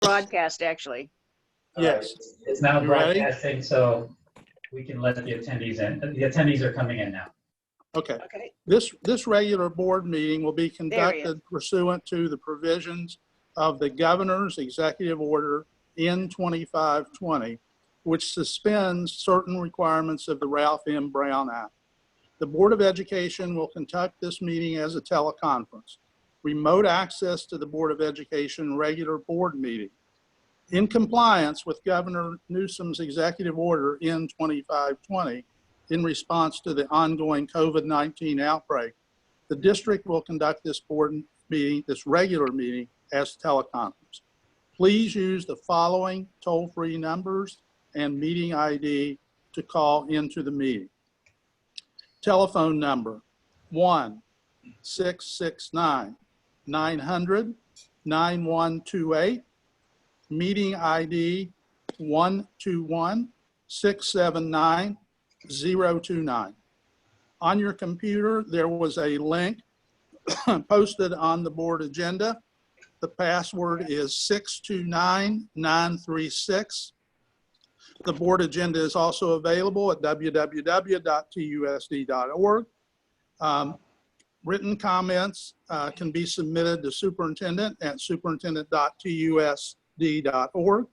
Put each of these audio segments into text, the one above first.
broadcast, actually. Yes. It's now You ready? broadcasting, so we can let the attendees in. The attendees are coming in now. Okay. Okay. This regular board meeting will be There he is. conducted pursuant to the provisions of the governor's executive order N2520, which suspends certain requirements of the Ralph M. Brown Act. The Board of Education will conduct this meeting as a teleconference. Remote access to the Board of Education regular board meeting. In compliance with Governor Newsom's executive order N2520, in response to the ongoing COVID-19 outbreak, the district will conduct this board meeting, this regular meeting, as teleconference. Please use the following toll-free numbers and meeting ID to call into the meeting. Telephone number 1-669-900-9128. Meeting ID 121-679-029. On your computer, there was a link posted on the board agenda. The password is 629936. The board agenda is also available at www.tusd.org. Written comments can be submitted to superintendent at superintendent.tusd.org.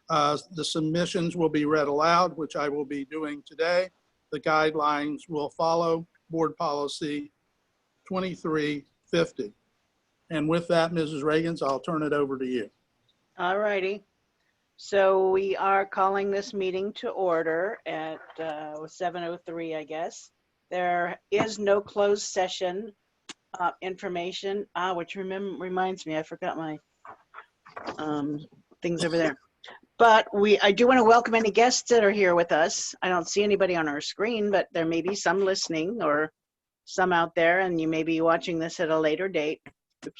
The submissions will be read aloud, which I will be doing today. The guidelines will follow board policy 2350. And with that, Mrs. Ragins, I'll turn it over to you. All righty. So we are calling this meeting to order at 7:03, I guess. There is no closed session information, which reminds me, I forgot my things over there. But I do want to welcome any guests that are here with us. I don't see anybody on our screen, but there may be some listening or some out there, and you may be watching this at a later date.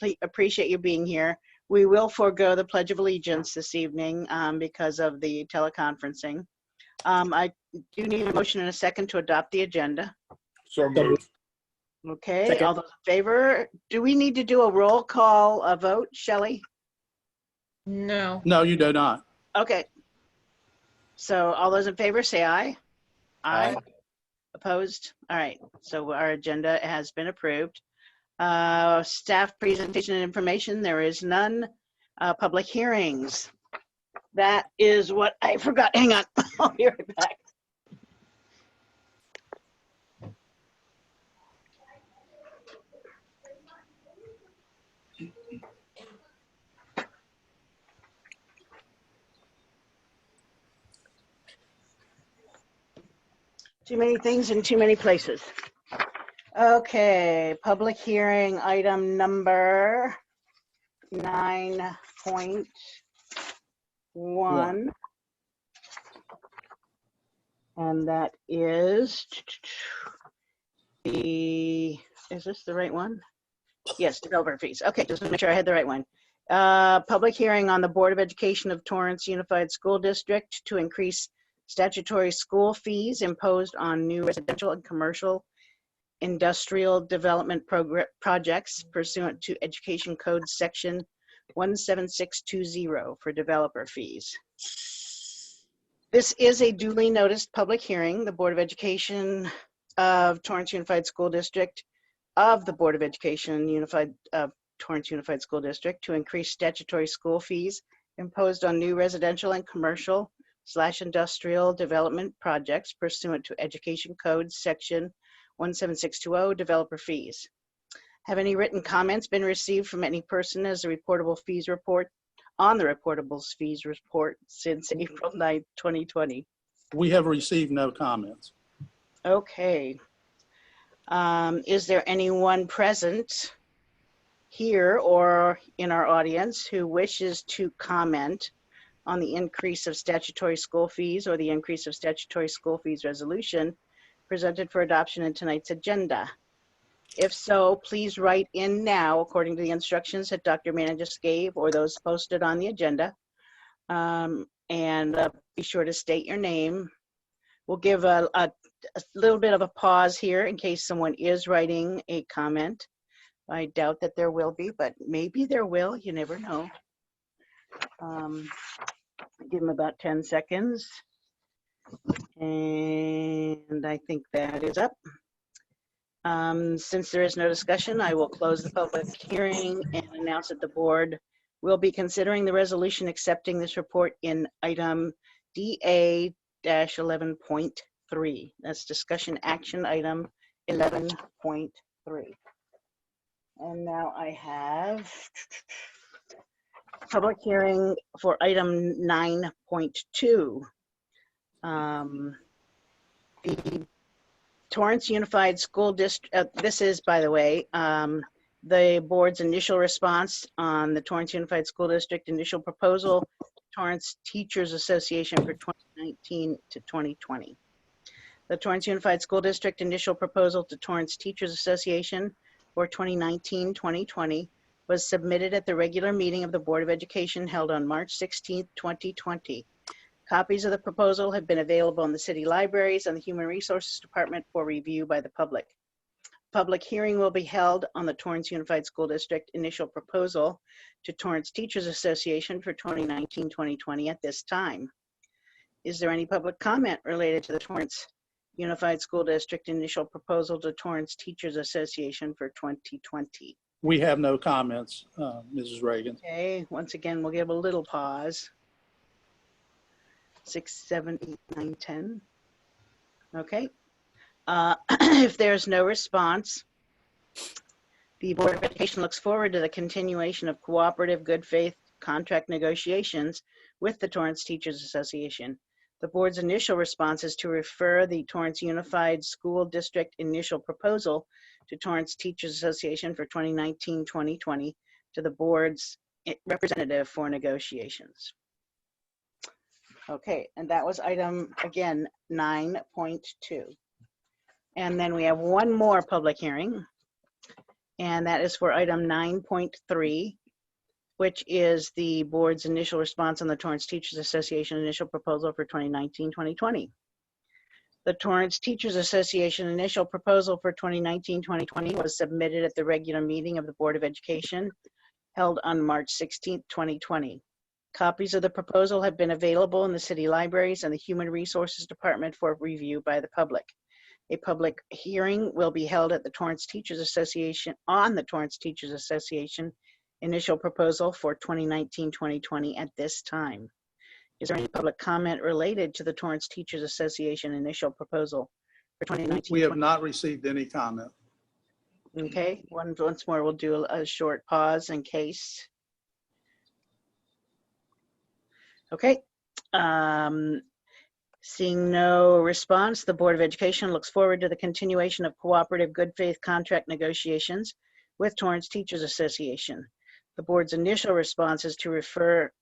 We appreciate you being here. We will forego the Pledge of Allegiance this evening because of the teleconferencing. I do need a motion and a second to adopt the agenda. So moved. Okay, Second. all those in favor? Do we need to do a roll call, a vote, Shelley? No. No, you do not. Okay. So all those in favor say aye. Aye. Opposed? All right. So our agenda has been approved. Staff presentation and information, there is none. Public hearings. That is what I forgot. Hang on. I'll be right back. Too many things in too many places. Okay, public hearing item number 9.1. And that is is this the right one? Yes, developer fees. Okay, just to make sure I had the right one. Public hearing on the Board of Education of Torrance Unified School District to increase statutory school fees imposed on new residential and commercial industrial development projects pursuant to Education Code Section 17620 for developer fees. This is a duly noticed public hearing. The Board of Education of Torrance Unified School District of the Board of Education of Torrance Unified School District to increase statutory school fees imposed on new residential and commercial / industrial development projects pursuant to Education Code Section 17620 developer fees. Have any written comments been received from any person as a reportable fees report on the reportable fees report since April 9th, 2020? We have received no comments. Okay. Is there anyone present here or in our audience who wishes to comment on the increase of statutory school fees or the increase of statutory school fees resolution presented for adoption in tonight's agenda? If so, please write in now according to the instructions that Dr. Mannon just gave or those posted on the agenda. And be sure to state your name. We'll give a little bit of a pause here in case someone is writing a comment. I doubt that there will be, but maybe there will, you never know. Give them about 10 seconds. And I think that is up. Since there is no discussion, I will close the public hearing and announce that the board will be considering the resolution accepting this report in item DA-11.3. That's discussion action item 11.3. And now I have public hearing for item 9.2. The Torrance Unified School District, this is, by the way, the board's initial response on the Torrance Unified School District initial proposal, Torrance Teachers Association for 2019 to 2020. The Torrance Unified School District initial proposal to Torrance Teachers Association for 2019-2020 was submitted at the regular meeting of the Board of Education held on March 16, 2020. Copies of the proposal have been available in the city libraries and the Human Resources Department for review by the public. Public hearing will be held on the Torrance Unified School District initial proposal to Torrance Teachers Association for 2019-2020 at this time. Is there any public comment related to the Torrance Unified School District initial proposal to Torrance Teachers Association for 2020? We have no comments, Mrs. Reagan. Okay, once again, we'll give a little pause. 6, 7, 8, 9, 10. Okay. If there's no response, the Board of Education looks forward to the continuation of cooperative good faith contract negotiations with the Torrance Teachers Association. The board's initial response is to refer the Torrance Unified School District initial proposal to Torrance Teachers Association for 2019-2020 to the board's representative for negotiations. Okay, and that was item, again, 9.2. And then we have one more public hearing, and that is for item 9.3, which is the board's initial response on the Torrance Teachers Association initial proposal for 2019-2020. The Torrance Teachers Association initial proposal for 2019-2020 was submitted at the regular meeting of the Board of Education held on March 16, 2020. Copies of the proposal have been available in the city libraries and the Human Resources Department for review by the public. A public hearing will be held at the Torrance Teachers Association on the Torrance Teachers Association initial proposal for 2019-2020 at this time. Is there any public comment related to the Torrance Teachers Association initial proposal for 2019? We have not received any comment. Okay, once more, we'll do a short pause in case. Okay, seeing no response, the Board of Education looks forward to the continuation of cooperative good faith contract negotiations with Torrance Teachers Association. The board's initial response is to refer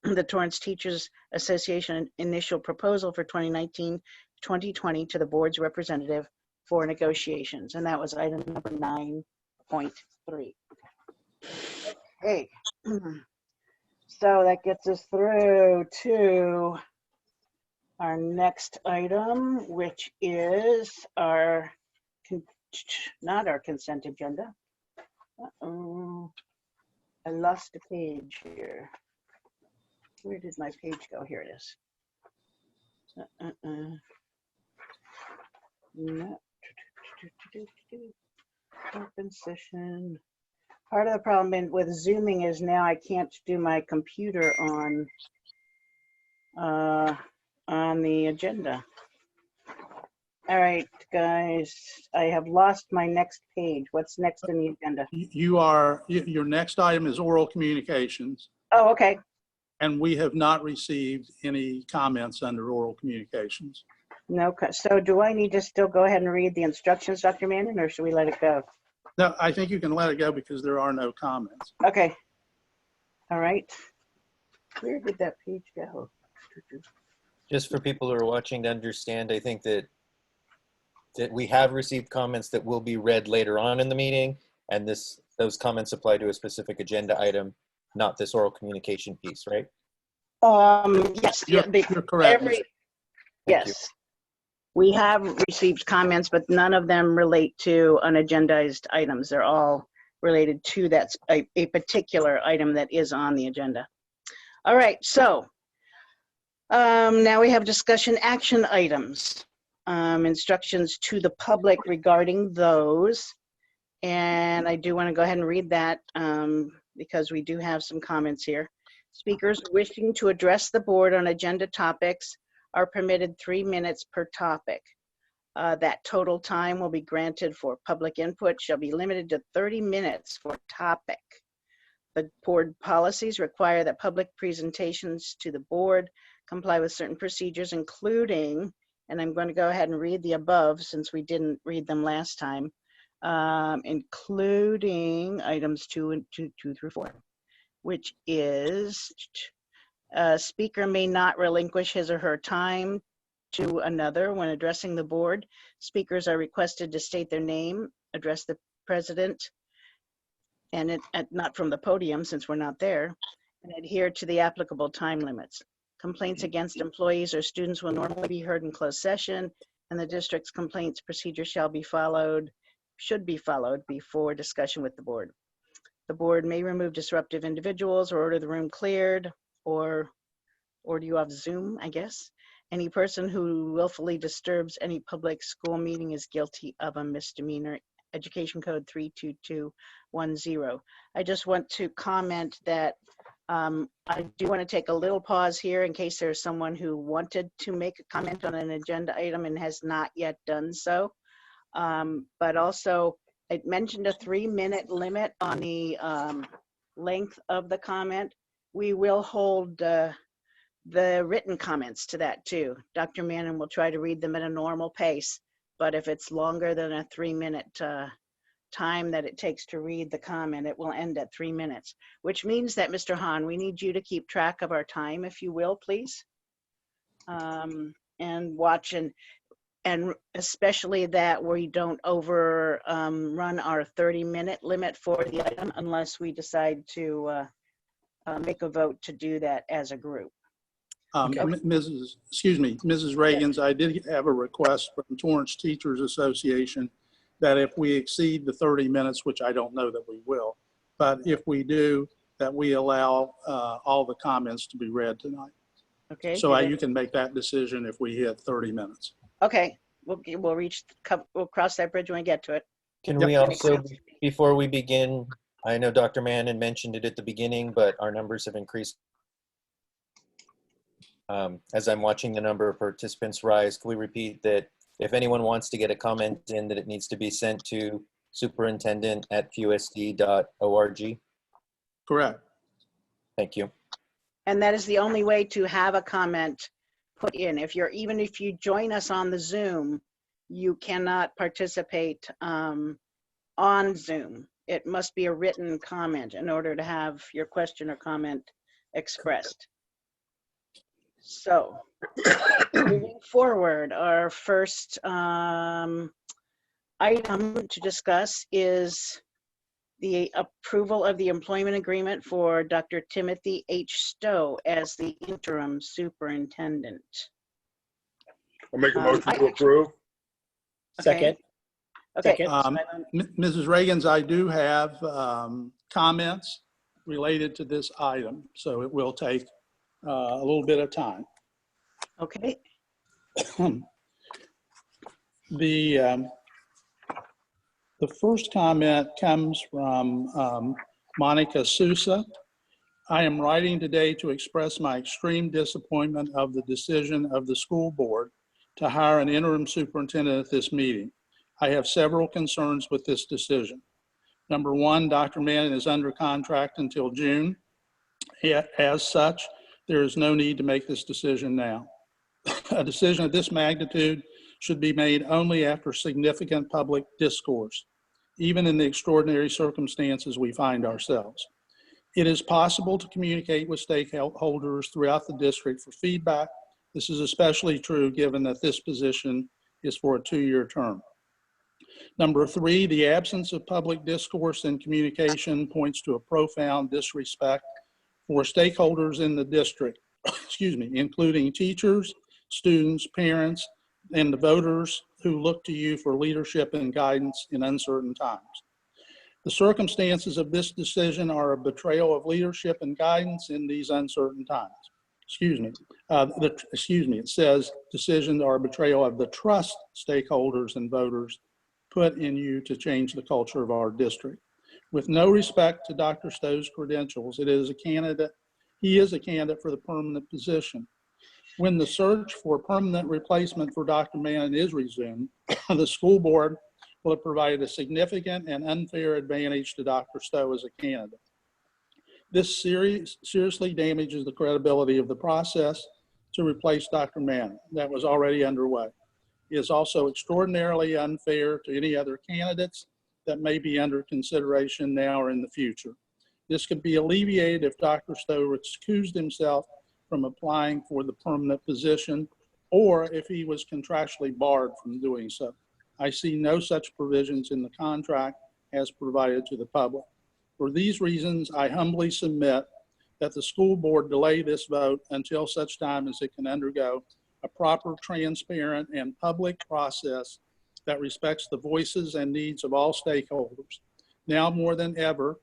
the Torrance Teachers Association initial proposal for 2019-2020 to the board's representative for negotiations. And that was item number 9.3. Okay. So that gets us through to our next item, which is our, not our consent agenda. Uh-oh, I lost a page here. Where did my page go? Here it is. No. Open session. Part of the problem with Zooming is now I can't do my computer on the agenda. All right, guys, I have lost my next page. What's next in the agenda? Your next item is oral communications, Oh, okay. and we have not received any comments under oral communications. No, so do I need to still go ahead and read the instructions, Dr. Mannon, or should we let it go? No, I think you can let it go because there are no comments. Okay. All right. Where did that page go? Just for people who are watching to understand, I think that we have received comments that will be read later on in the meeting, and those comments apply to a specific agenda item, not this oral communication piece, right? Yes. You're correct. Yes. We have received comments, but none of them relate to unagendized items. They're all related to a particular item that is on the agenda. All right, so now we have discussion action items, instructions to the public regarding those. And I do want to go ahead and read that because we do have some comments here. Speakers wishing to address the board on agenda topics are permitted 3 minutes per topic. That total time will be granted for public input shall be limited to 30 minutes for topic. The board policies require that public presentations to the board comply with certain procedures, including, and I'm going to go ahead and read the above since we didn't read them last time, including items 2 through 4, which is a speaker may not relinquish his or her time to another when addressing the board. Speakers are requested to state their name, address the president, and not from the podium since we're not there, and adhere to the applicable time limits. Complaints against employees or students will normally be heard in closed session, and the district's complaints procedure should be followed before discussion with the board. The board may remove disruptive individuals or order the room cleared, or do you have Zoom, I guess? Any person who willfully disturbs any public school meeting is guilty of a misdemeanor. Education Code 32210. I just want to comment that I do want to take a little pause here in case there's someone who wanted to make a comment on an agenda item and has not yet done so. But also, I mentioned a 3-minute limit on the length of the comment. We will hold the written comments to that too. Dr. Mannon will try to read them at a normal pace, but if it's longer than a 3-minute time that it takes to read the comment, it will end at 3 minutes, which means that, Mr. Hahn, we need you to keep track of our time, if you will, please. And watch, and especially that we don't run our 30-minute lit for the item unless we decide to make a vote to do that as a group. Mrs. Ragins, I did have a request from Torrance Teachers Association that if we exceed the 30 minutes, which I don't know that we will, but if we do, that we allow all the comments to be read tonight. Okay. So you can make that decision if we hit 30 minutes. Okay, we'll cross that bridge when we get to it. Can Yep. we also, before we begin, I know Dr. Mannon mentioned it at the beginning, but our numbers have increased. As I'm watching the number of participants rise, can we repeat that if anyone wants to get a comment in, that it needs to be sent to superintendent@tusd.org? Correct. Thank you. And that is the only way to have a comment put in. Even if you join us on the Zoom, you cannot participate on Zoom. It must be a written comment in order to have your question or comment expressed. So, moving forward, our first item to discuss is the approval of the employment agreement for Dr. Timothy H. Stowe as the interim superintendent. I'll make a motion to approve. Second. Okay. Second. Mrs. Ragins, I do have comments related to this item, so it will take a little bit of time. Okay. The first comment comes from Monica Sousa. I am writing today to express my extreme disappointment of the decision of the school board to hire an interim superintendent at this meeting. I have several concerns with this decision. Number one, Dr. Mannon is under contract until June. As such, there is no need to make this decision now. A decision of this magnitude should be made only after significant public discourse, even in the extraordinary circumstances we find ourselves. It is possible to communicate with stakeholders throughout the district for feedback. This is especially true given that this position is for a 2-year term. Number three, the absence of public discourse and communication points to a profound disrespect for stakeholders in the district, including teachers, students, parents, and the voters who look to you for leadership and guidance in uncertain times. The circumstances of this decision are a betrayal of leadership and guidance in these uncertain times. It says decisions are a betrayal of the trust stakeholders and voters put in you to change the culture of our district. With no respect to Dr. Stowe's credentials, he is a candidate for the permanent position. When the search for a permanent replacement for Dr. Mannon is resumed, the school board will have provided a significant and unfair advantage to Dr. Stowe as a candidate. This seriously damages the credibility of the process to replace Dr. Mannon that was already underway. It is also extraordinarily unfair to any other candidates that may be under consideration now or in the future. This could be alleviated if Dr. Stowe excused himself from applying for the permanent position, or if he was contractually barred from doing so. I see no such provisions in the contract as provided to the public. For these reasons, I humbly submit that the school board delay this vote until such time as it can undergo a proper, transparent, and public process that respects the voices and needs of all stakeholders. Now more than ever,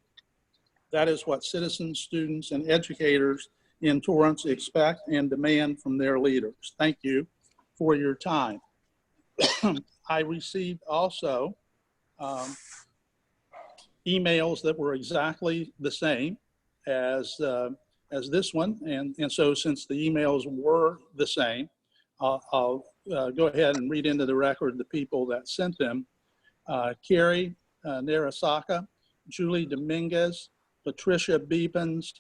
that is what citizens, students, and educators in Torrance expect and demand from their leaders. Thank you for your time. I received also emails that were exactly the same as this one, and so since the emails were the same, I'll go ahead and read into the record the people that sent them. Carrie Narasaka, Julie Dominguez, Patricia Beepens,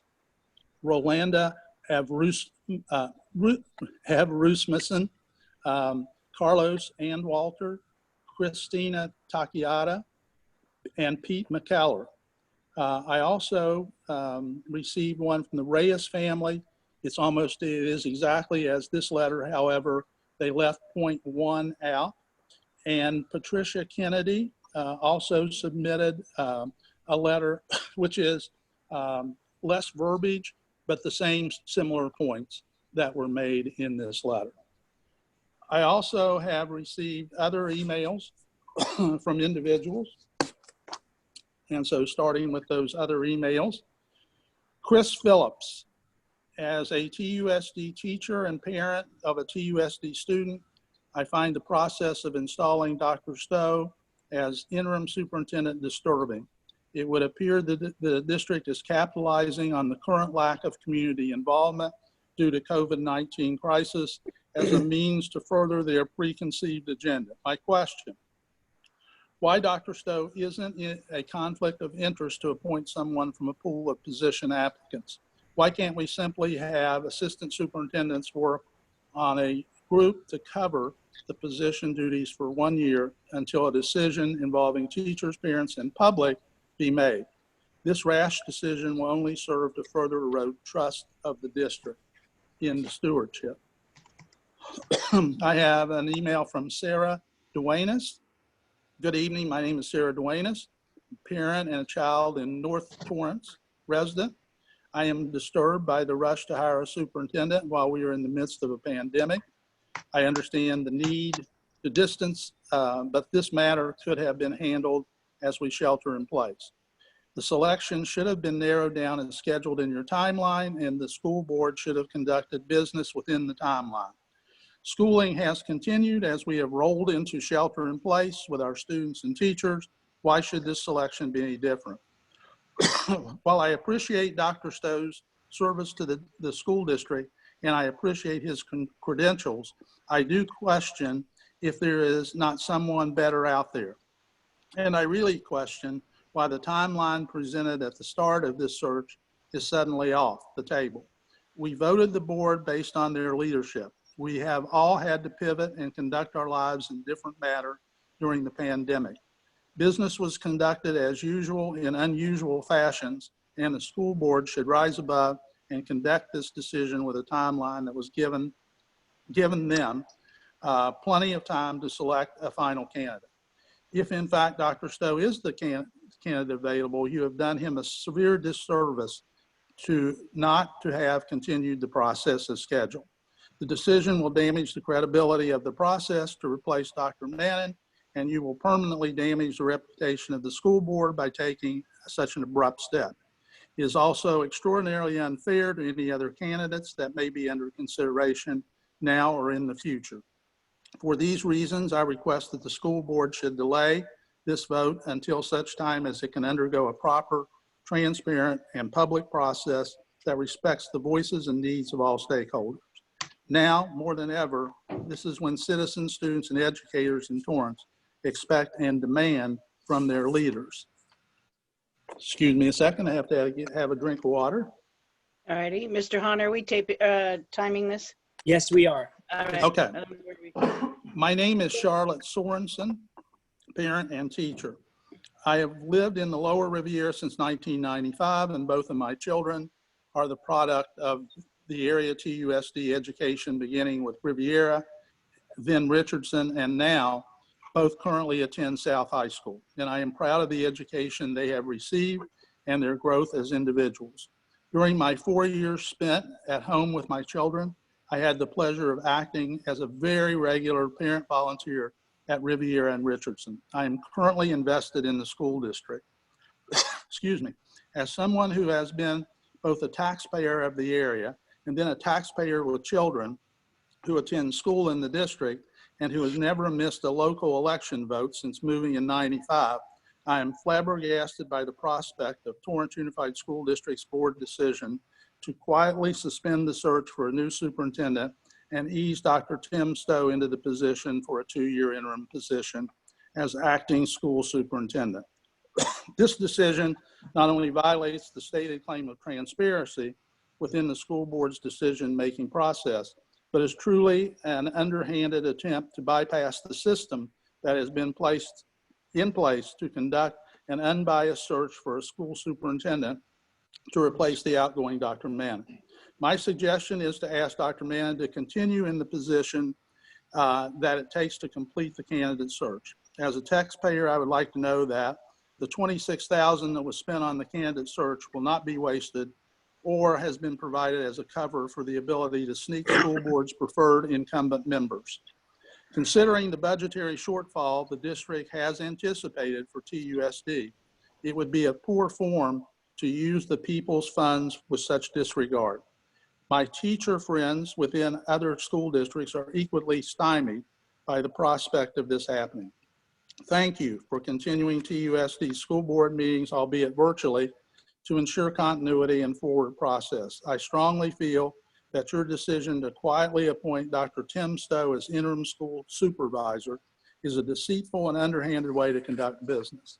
Rolanda Havrusmason, Carlos and Walter, Christina Takiata, and Pete McCallum. I also received one from the Reyes family. It is exactly as this letter, however, they left point 1 out. And Patricia Kennedy also submitted a letter which is less verbiage, but the same similar points that were made in this letter. I also have received other emails from individuals. And so starting with those other emails, Chris Phillips, as a TUSD teacher and parent of a TUSD student, I find the process of installing Dr. Stowe as interim superintendent disturbing. It would appear that the district is capitalizing on the current lack of community involvement due to COVID-19 crisis as a means to further their preconceived agenda. My question: why Dr. Stowe isn't in a conflict of interest to appoint someone from a pool of position applicants? Why can't we simply have assistant superintendents work on a group to cover the position duties for 1 year until a decision involving teachers, parents, and public be made? This rash decision will only serve to further erode trust of the district in the stewardship. I have an email from Sarah Duenas. Good evening, my name is Sarah Duenas, parent and a child in North Torrance resident. I am disturbed by the rush to hire a superintendent while we are in the midst of a pandemic. I understand the need to distance, but this matter could have been handled as we shelter in place. The selection should have been narrowed down and scheduled in your timeline, and the school board should have conducted business within the timeline. Schooling has continued as we have rolled into shelter in place with our students and teachers. Why should this selection be any different? While I appreciate Dr. Stowe's service to the school district and I appreciate his credentials, I do question if there is not someone better out there. And I really question why the timeline presented at the start of this search is suddenly off the table. We voted the board based on their leadership. We have all had to pivot and conduct our lives in different manner during the pandemic. Business was conducted as usual in unusual fashions, and the school board should rise above and conduct this decision with a timeline that was given them plenty of time to select a final candidate. If in fact Dr. Stowe is the candidate available, you have done him a severe disservice to not to have continued the process as scheduled. The decision will damage the credibility of the process to replace Dr. Mannon and you will permanently damage the reputation of the school board by taking such an abrupt step. It is also extraordinarily unfair to any other candidates that may be under consideration now or in the future. For these reasons, I request that the school board should delay this vote until such time as it can undergo a proper, transparent, and public process that respects the voices and needs of all stakeholders. Now, more than ever, this is when citizens, students, and educators in Torrance expect and demand from their leaders. Excuse me a second, I have to have a drink of water. All righty, Mr. Hahn, are we timing this? Yes, we are. All right. Okay. My name is Charlotte Sorensen, parent and teacher. I have lived in the Lower Riviera since 1995, and both of my children are the product of the area TUSD education, beginning with Riviera, then Richardson, and now both currently attend South High School. And I am proud of the education they have received and their growth as individuals. During my 4 years spent at home with my children, I had the pleasure of acting as a very regular parent volunteer at Riviera and Richardson. I am currently invested in the school district. Excuse me. As someone who has been both a taxpayer of the area and then a taxpayer with children who attend school in the district and who has never missed a local election vote since moving in '95, I am flabbergasted by the prospect of Torrance Unified School District's board decision to quietly suspend the search for a new superintendent and ease Dr. Tim Stowe into the position for a 2-year interim position as acting school superintendent. This decision not only violates the stated claim of transparency within the school board's decision-making process, but is truly an underhanded attempt to bypass the system that has been placed in place to conduct an unbiased search for a school superintendent to replace the outgoing Dr. Mannon. My suggestion is to ask Dr. Mannon to continue in the position that it takes to complete the candidate search. As a taxpayer, I would like to know that the $26,000 that was spent on the candidate search will not be wasted or has been provided as a cover for the ability to sneak school board's preferred incumbent members. Considering the budgetary shortfall the district has anticipated for TUSD, it would be a poor form to use the people's funds with such disregard. My teacher friends within other school districts are equally stymied by the prospect of this happening. Thank you for continuing TUSD school board meetings, albeit virtually, to ensure continuity and forward process. I strongly feel that your decision to quietly appoint Dr. Tim Stowe as interim school supervisor is a deceitful and underhanded way to conduct business.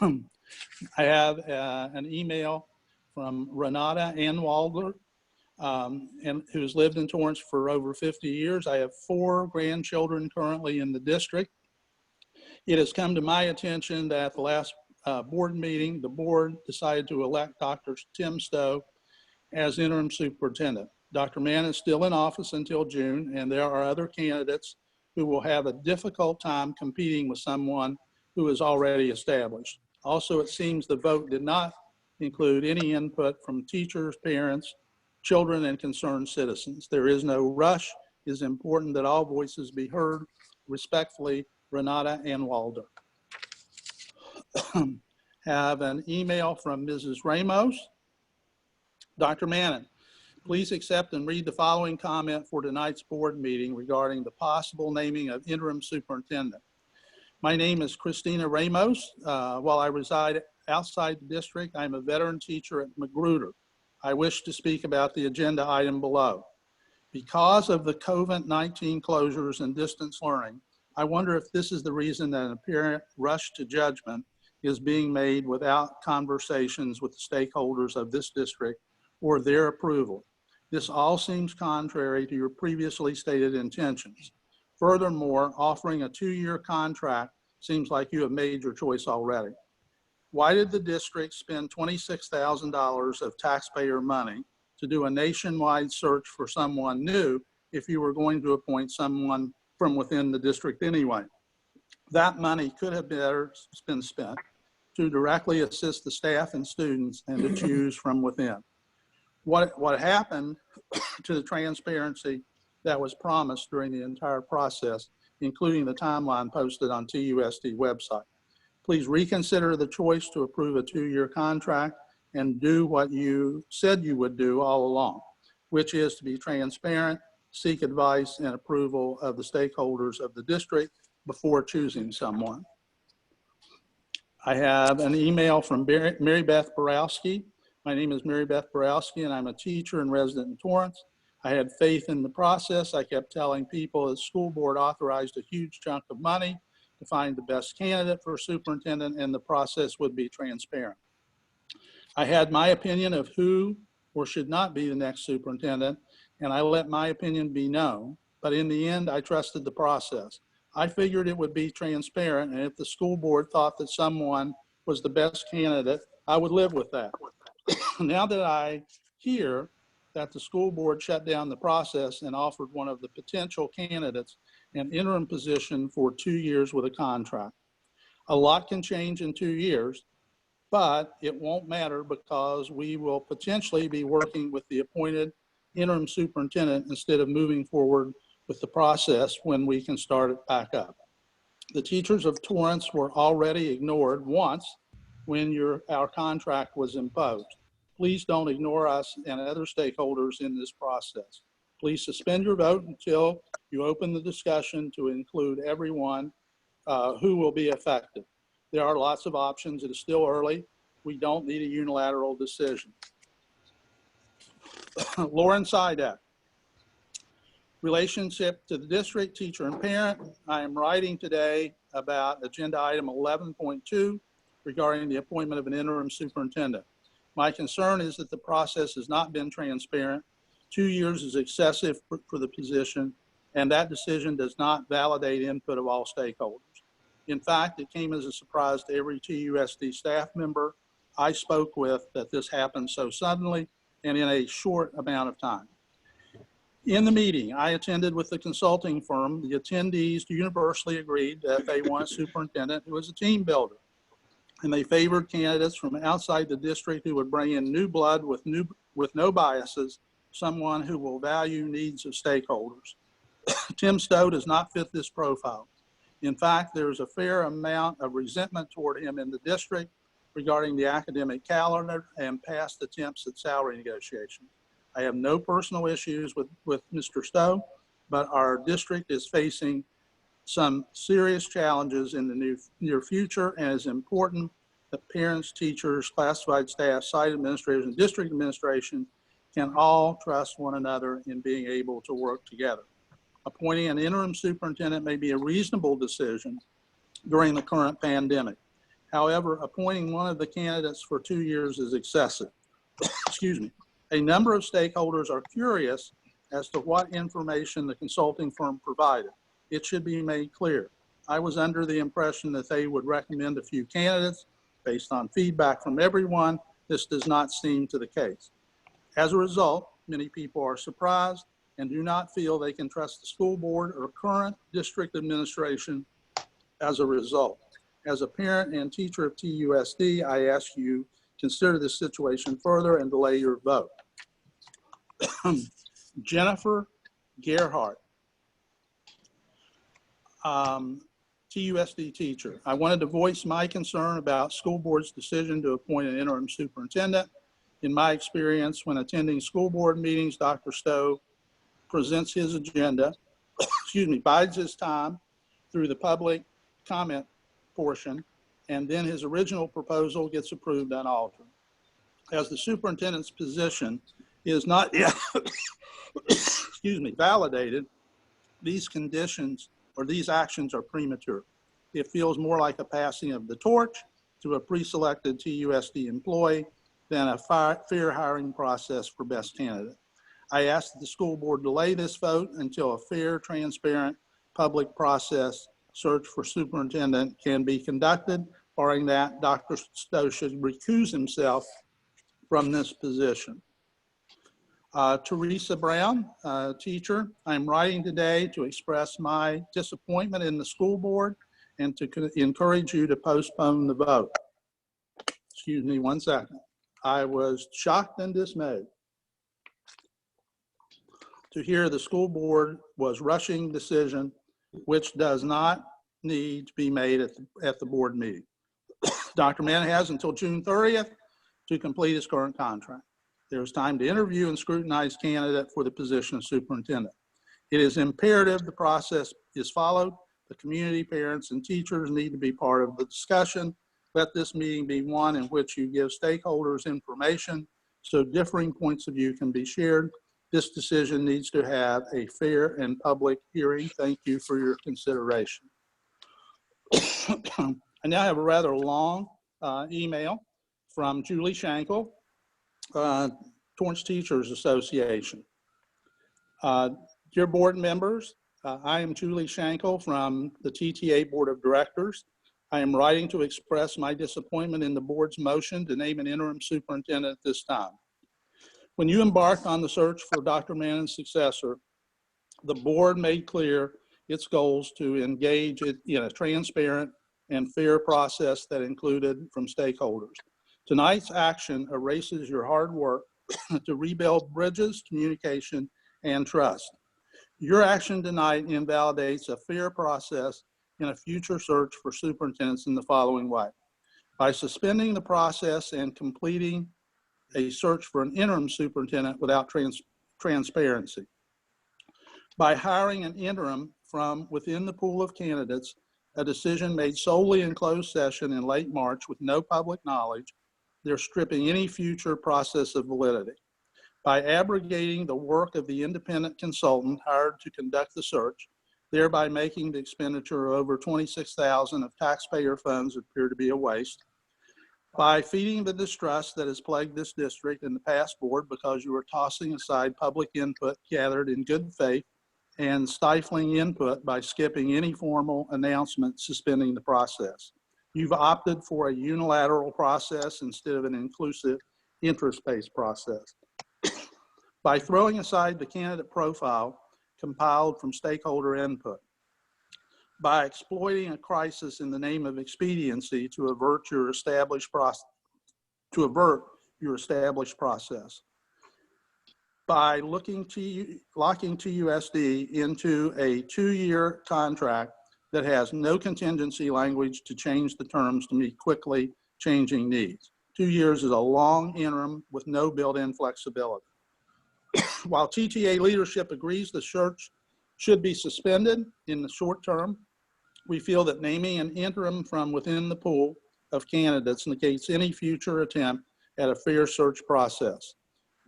I have an email from Renata Anwalder, and who's lived in Torrance for over 50 years. I have 4 grandchildren currently in the district. It has come to my attention that at the last board meeting, the board decided to elect Dr. Tim Stowe as interim superintendent. Dr. Mann is still in office until June, and there are other candidates who will have a difficult time competing with someone who is already established. Also, it seems the vote did not include any input from teachers, parents, children, and concerned citizens. There is no rush. It is important that all voices be heard. Respectfully, Renata Anwalder. Have an email from Mrs. Ramos. Dr. Mannon, please accept and read the following comment for tonight's board meeting regarding the possible naming of interim superintendent. My name is Christina Ramos. While I reside outside the district, I'm a veteran teacher at Magruder. I wish to speak about the agenda item below. Because of the COVID-19 closures and distance learning, I wonder if this is the reason that an apparent rush to judgment is being made without conversations with the stakeholders of this district or their approval. This all seems contrary to your previously stated intentions. Furthermore, offering a 2-year contract seems like you have made your choice already. Why did the district spend $26,000 of taxpayer money to do a nationwide search for someone new if you were going to appoint someone from within the district anyway? That money could have been spent to directly assist the staff and students and to choose from within. What happened to the transparency that was promised during the entire process including the timeline posted on TUSD website. Please reconsider the choice to approve a 2-year contract and do what you said you would do all along, which is to be transparent, seek advice and approval of the stakeholders of the district before choosing someone. I have an email from Mary Beth Borowski. My name is Mary Beth Borowski, and I'm a teacher and resident in Torrance. I had faith in the process. I kept telling people the school board authorized a huge chunk of money to find the best candidate for superintendent, and the process would be transparent. I had my opinion of who or should not be the next superintendent, and I let my opinion be known. But in the end, I trusted the process. I figured it would be transparent, and if the school board thought that someone was the best candidate, I would live with that. Now that I hear that the school board shut down the process and offered one of the potential candidates an interim position for 2 years with a contract. A lot can change in 2 years, but it won't matter because we will potentially be working with the appointed interim superintendent instead of moving forward with the process when we can start it back up. The teachers of Torrance were already ignored once when our contract was imposed. Please don't ignore us and other stakeholders in this process. Please suspend your vote until you open the discussion to include everyone who will be affected. There are lots of options. It is still early. We don't need a unilateral decision. Lauren Sidak. Relationship to the district, teacher, and parent. I am writing today about agenda item 11.2 regarding the appointment of an interim superintendent. My concern is that the process has not been transparent. 2 years is excessive for the position, and that decision does not validate input of all stakeholders. In fact, it came as a surprise to every TUSD staff member I spoke with that this happened so suddenly and in a short amount of time. In the meeting I attended with the consulting firm, the attendees universally agreed that they want a superintendent who is a team builder, and they favored candidates from outside the district who would bring in new blood with no biases, someone who will value needs of stakeholders. Tim Stowe does not fit this profile. In fact, there is a fair amount of resentment toward him in the district regarding the academic calendar and past attempts at salary negotiation. I have no personal issues with Mr. Stowe, but our district is facing some serious challenges in the near future, and it's important that parents, teachers, classified staff, site administrators, and district administration can all trust one another in being able to work together. Appointing an interim superintendent may be a reasonable decision during the current pandemic. However, appointing one of the candidates for 2 years is excessive. Excuse me. A number of stakeholders are curious as to what information the consulting firm provided. It should be made clear. I was under the impression that they would recommend a few candidates based on feedback from everyone. This does not seem to the case. As a result, many people are surprised and do not feel they can trust the school board or current district administration as a result. As a parent and teacher of TUSD, I ask you consider this situation further and delay your vote. Jennifer Gerhardt, TUSD teacher. I wanted to voice my concern about school board's decision to appoint an interim superintendent. In my experience, when attending school board meetings, Dr. Stowe presents his agenda, bides his time through the public comment portion, and then his original proposal gets approved unaltered. As the superintendent's position is not yet validated, these conditions or these actions are premature. It feels more like a passing of the torch to a pre-selected TUSD employee than a fair hiring process for best candidate. I ask that the school board delay this vote until a fair, transparent, public process search for superintendent can be conducted. Barring that, Dr. Stowe should recuse himself from this position. Teresa Brown, teacher. I'm writing today to express my disappointment in the school board and to encourage you to postpone the vote. Excuse me 1 second. I was shocked and dismayed to hear the school board was rushing decision which does not need to be made at the board meeting. Dr. Mannon has until June 30th to complete his current contract. There is time to interview and scrutinize candidate for the position of superintendent. It is imperative the process is followed. The community, parents, and teachers need to be part of the discussion. Let this meeting be one in which you give stakeholders information so differing points of view can be shared. This decision needs to have a fair and public hearing. Thank you for your consideration. I now have a rather long email from Julie Schenkel, Torrance Teachers Association. Dear board members, I am Julie Schenkel from the TTA Board of Directors. I am writing to express my disappointment in the board's motion to name an interim superintendent at this time. When you embarked on the search for Dr. Mannon's successor, the board made clear its goals to engage in a transparent and fair process that included from stakeholders. Tonight's action erases your hard work to rebuild bridges, communication, and trust. Your action tonight invalidates a fair process in a future search for superintendents in the following way. By suspending the process and completing a search for an interim superintendent without transparency. By hiring an interim from within the pool of candidates, a decision made solely in closed session in late March with no public knowledge, they're stripping any future process of validity. By abrogating the work of the independent consultant hired to conduct the search, thereby making the expenditure of over $26,000 of taxpayer funds appear to be a waste. By feeding the distrust that has plagued this district in the past board because you are tossing aside public input gathered in good faith and stifling input by skipping any formal announcement suspending the process. You've opted for a unilateral process instead of an inclusive interest-based process. By throwing aside the candidate profile compiled from stakeholder input. By exploiting a crisis in the name of expediency to avert your established process. By locking TUSD into a 2-year contract that has no contingency language to change the terms to meet quickly changing needs. 2 years is a long interim with no built-in flexibility. While TTA leadership agrees the search should be suspended in the short term, we feel that naming an interim from within the pool of candidates negates any future attempt at a fair search process.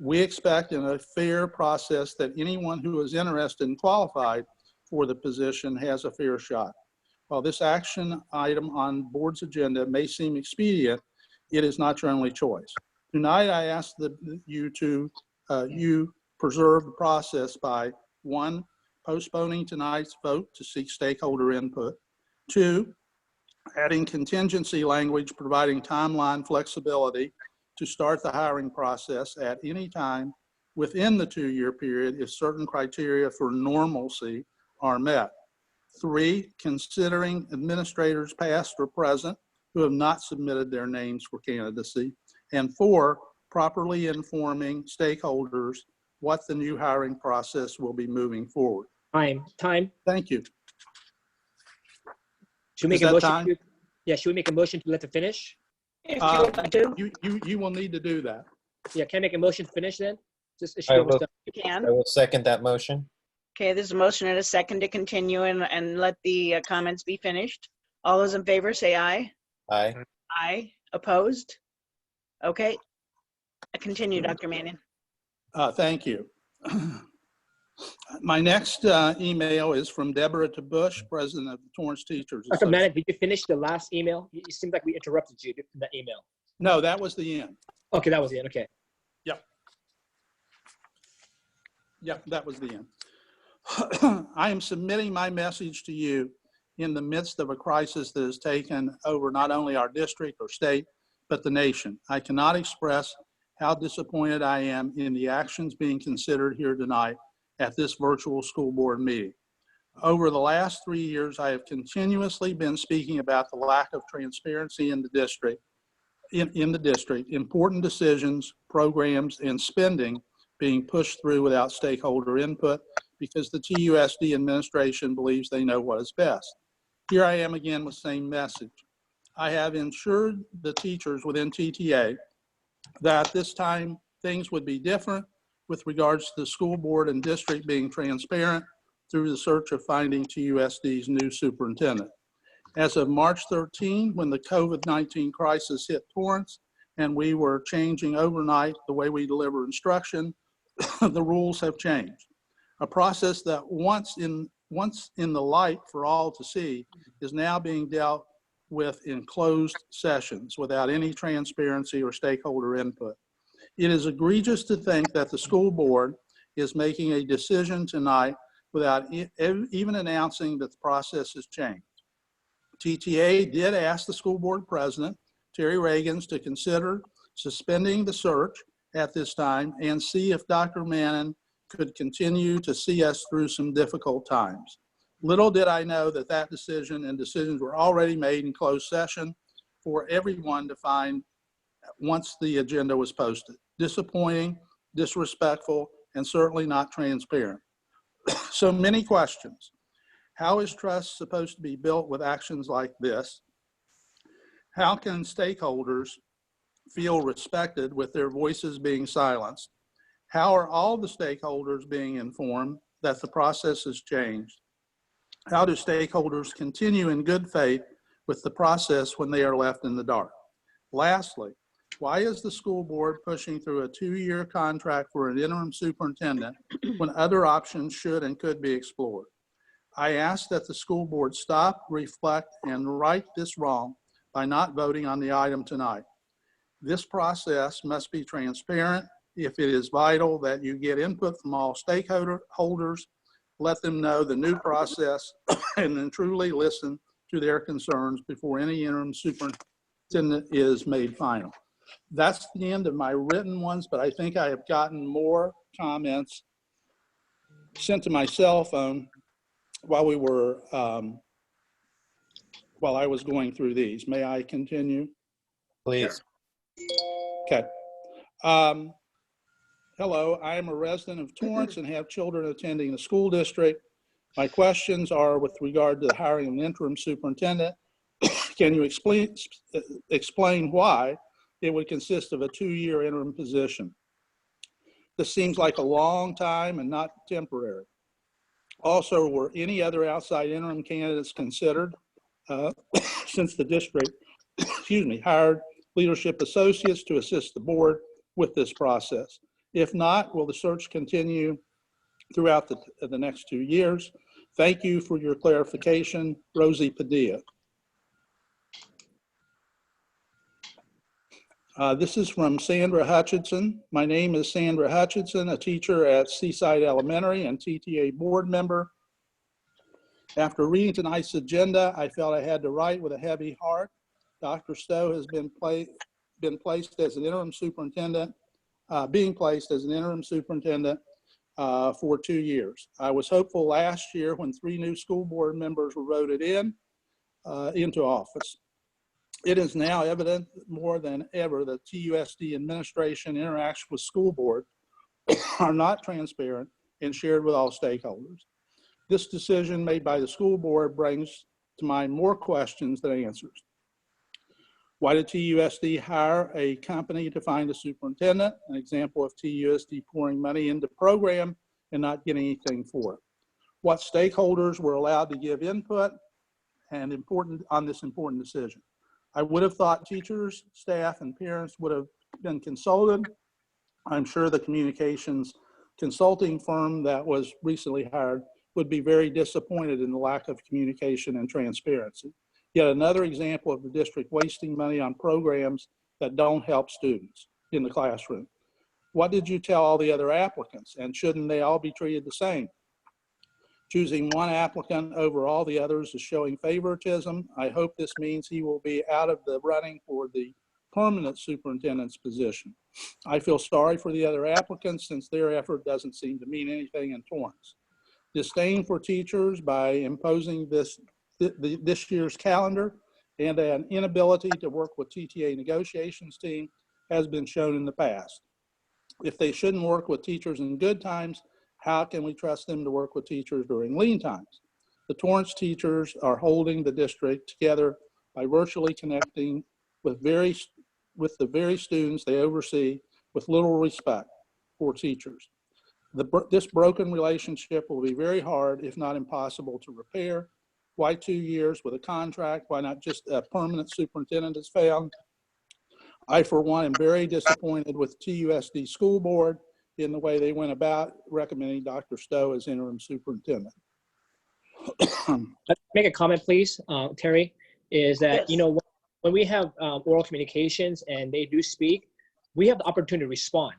We expect in a fair process that anyone who is interested and qualified for the position has a fair shot. While this action item on board's agenda may seem expedient, it is not your only choice. Tonight, I ask that you preserve the process by 1, postponing tonight's vote to seek stakeholder input. 2, adding contingency language providing timeline flexibility to start the hiring process at any time within the 2-year period if certain criteria for normalcy are met. 3, considering administrators past or present who have not submitted their names for candidacy. And 4, properly informing stakeholders what the new hiring process will be moving forward. Time. Thank you. Should we make a motion? Should we make a motion to let them finish? If you would like to, You will need to do that. Yeah, can I make a motion to finish then? Just I will, you can. I will second that motion. Okay, there's a motion and a second to continue and let the comments be finished. All those in favor say aye. Aye. Aye. Opposed? Okay. Continue, Dr. Mannon. Thank you. My next email is from Deborah Bush, president of the Torrance Teachers Dr. Association. Mannon, did you finish the last email? It seemed like we interrupted you in that email. No, that was the end. Okay, that was the end. Okay. Yep, that was the end. I am submitting my message to you in the midst of a crisis that has taken over not only our district or state, but the nation. I cannot express how disappointed I am in the actions being considered here tonight at this virtual school board meeting. Over the last 3 years, I have continuously been speaking about the lack of transparency in the district, important decisions, programs, and spending being pushed through without stakeholder input, because the TUSD administration believes they know what is best. Here I am again with the same message. I have ensured the teachers within TTA that this time things would be different with regards to the school board and district being transparent through the search of finding TUSD's new superintendent. As of March 13, when the COVID-19 crisis hit Torrance and we were changing overnight the way we deliver instruction, the rules have changed. A process that once in the light for all to see is now being dealt with in closed sessions without any transparency or stakeholder input. It is egregious to think that the school board is making a decision tonight without even announcing that the process has changed. TTA did ask the school board president, Terry Ragins, to consider suspending the search at this time and see if Dr. Mannon could continue to see us through some difficult times. Little did I know that that decision and decisions were already made in closed session for everyone to find once the agenda was posted. Disappointing, disrespectful, and certainly not transparent. So many questions. How is trust supposed to be built with actions like this? How can stakeholders feel respected with their voices being silenced? How are all the stakeholders being informed that the process has changed? How do stakeholders continue in good faith with the process when they are left in the dark? Lastly, why is the school board pushing through a 2-year contract for an interim superintendent when other options should and could be explored? I ask that the school board stop, reflect, and right this wrong by not voting on the item tonight. This process must be transparent. If it is vital that you get input from all stakeholders, let them know the new process and then truly listen to their concerns before any interim superintendent is made final. That's the end of my written ones, but I think I have gotten more comments sent to my cell phone while we were, while I was going through these. May I continue? Please. Okay. Hello, I am a resident of Torrance and have children attending the school district. My questions are with regard to hiring an interim superintendent. Can you explain why it would consist of a 2-year interim position? This seems like a long time and not temporary. Also, were any other outside interim candidates considered since the district, hired leadership associates to assist the board with this process? If not, will the search continue throughout the next 2 years? Thank you for your clarification, Rosie Padilla. This is from Sandra Hutchinson. My name is Sandra Hutchinson, a teacher at Seaside Elementary and TTA board member. After reading tonight's agenda, I felt I had to write with a heavy heart. Dr. Stowe has been placed as an interim superintendent, for 2 years. I was hopeful last year when 3 new school board members were voted into office. It is now evident more than ever that TUSD administration interactions with school board are not transparent and shared with all stakeholders. This decision made by the school board brings to mind more questions than answers. Why did TUSD hire a company to find a superintendent? An example of TUSD pouring money into the program and not getting anything for it. What stakeholders were allowed to give input and on this important decision? I would have thought teachers, staff, and parents would have been consulted. I'm sure the communications consulting firm that was recently hired would be very disappointed in the lack of communication and transparency. Yet another example of the district wasting money on programs that don't help students in the classroom. What did you tell all the other applicants, and shouldn't they all be treated the same? Choosing one applicant over all the others is showing favoritism. I hope this means he will be out of the running for the permanent superintendent's position. I feel sorry for the other applicants since their effort doesn't seem to mean anything in Torrance. Disdain for teachers by imposing this year's calendar and an inability to work with TTA negotiations team has been shown in the past. If they shouldn't work with teachers in good times, How can we trust them to work with teachers during lean times? The Torrance teachers are holding the district together by virtually connecting with the very students they oversee with little respect for teachers. This broken relationship will be very hard, if not impossible, to repair. Why 2 years with a contract? Why not just a permanent superintendent is found? I, for one, am very disappointed with TUSD School Board in the way they went about recommending Dr. Stowe as interim superintendent. Make a comment, please, Terry, is that, Yes. when we have oral communications and they do speak, we have the opportunity to respond.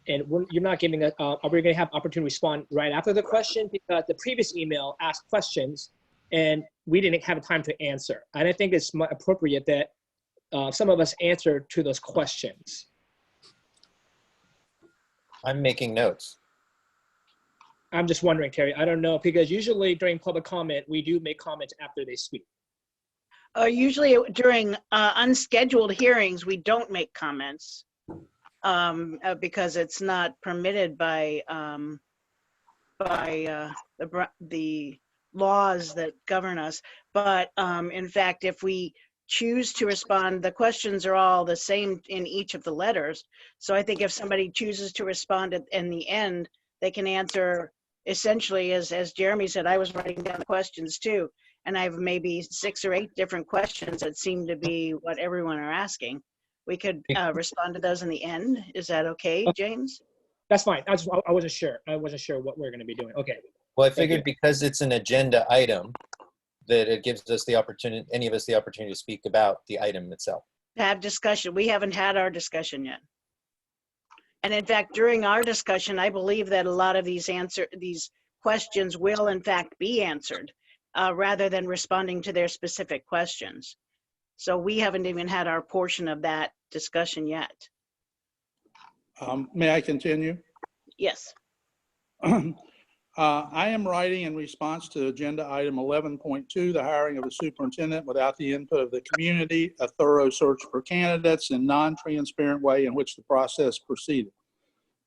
And you're not giving us, are we going to have opportunity to respond right after the question? Because the previous email asked questions and we didn't have time to answer. And I think it's appropriate that some of us answer to those questions. I'm making notes. I'm just wondering, Terry, I don't know, because usually during public comment, we do make comments after they speak. Usually during unscheduled hearings, we don't make comments because it's not permitted by the laws that govern us. But in fact, if we choose to respond, the questions are all the same in each of the letters. So I think if somebody chooses to respond in the end, they can answer essentially, as Jeremy said, I was writing down the questions too. And I have maybe 6 or 8 different questions that seem to be what everyone are asking. We could respond to those in the end. Is that okay, James? That's fine. I wasn't sure. I wasn't sure what we're going to be doing. Okay. Well, I figured because it's an agenda item, that it gives us the opportunity, any of us the opportunity to speak about the item itself. To have discussion. We haven't had our discussion yet. And in fact, during our discussion, I believe that a lot of these questions will in fact be answered rather than responding to their specific questions. So we haven't even had our portion of that discussion yet. May I continue? Yes. I am writing in response to agenda item 11.2, the hiring of a superintendent without the input of the community, a thorough search for candidates, and non-transparent way in which the process proceeded.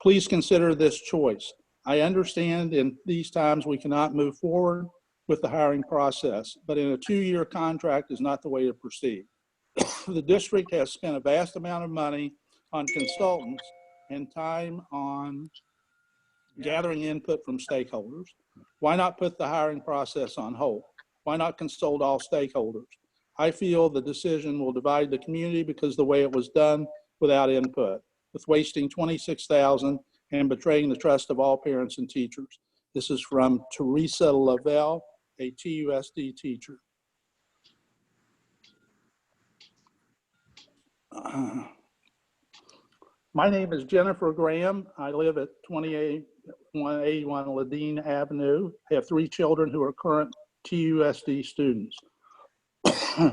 Please consider this choice. I understand in these times we cannot move forward with the hiring process, but in a 2-year contract is not the way to proceed. The district has spent a vast amount of money on consultants and time on gathering input from stakeholders. Why not put the hiring process on hold? Why not consult all stakeholders? I feel the decision will divide the community because the way it was done without input, with wasting $26,000 and betraying the trust of all parents and teachers. This is from Teresa Lavelle, a TUSD teacher. My name is Jennifer Graham. I live at 2881 Ladine Avenue. I have 3 children who are current TUSD students.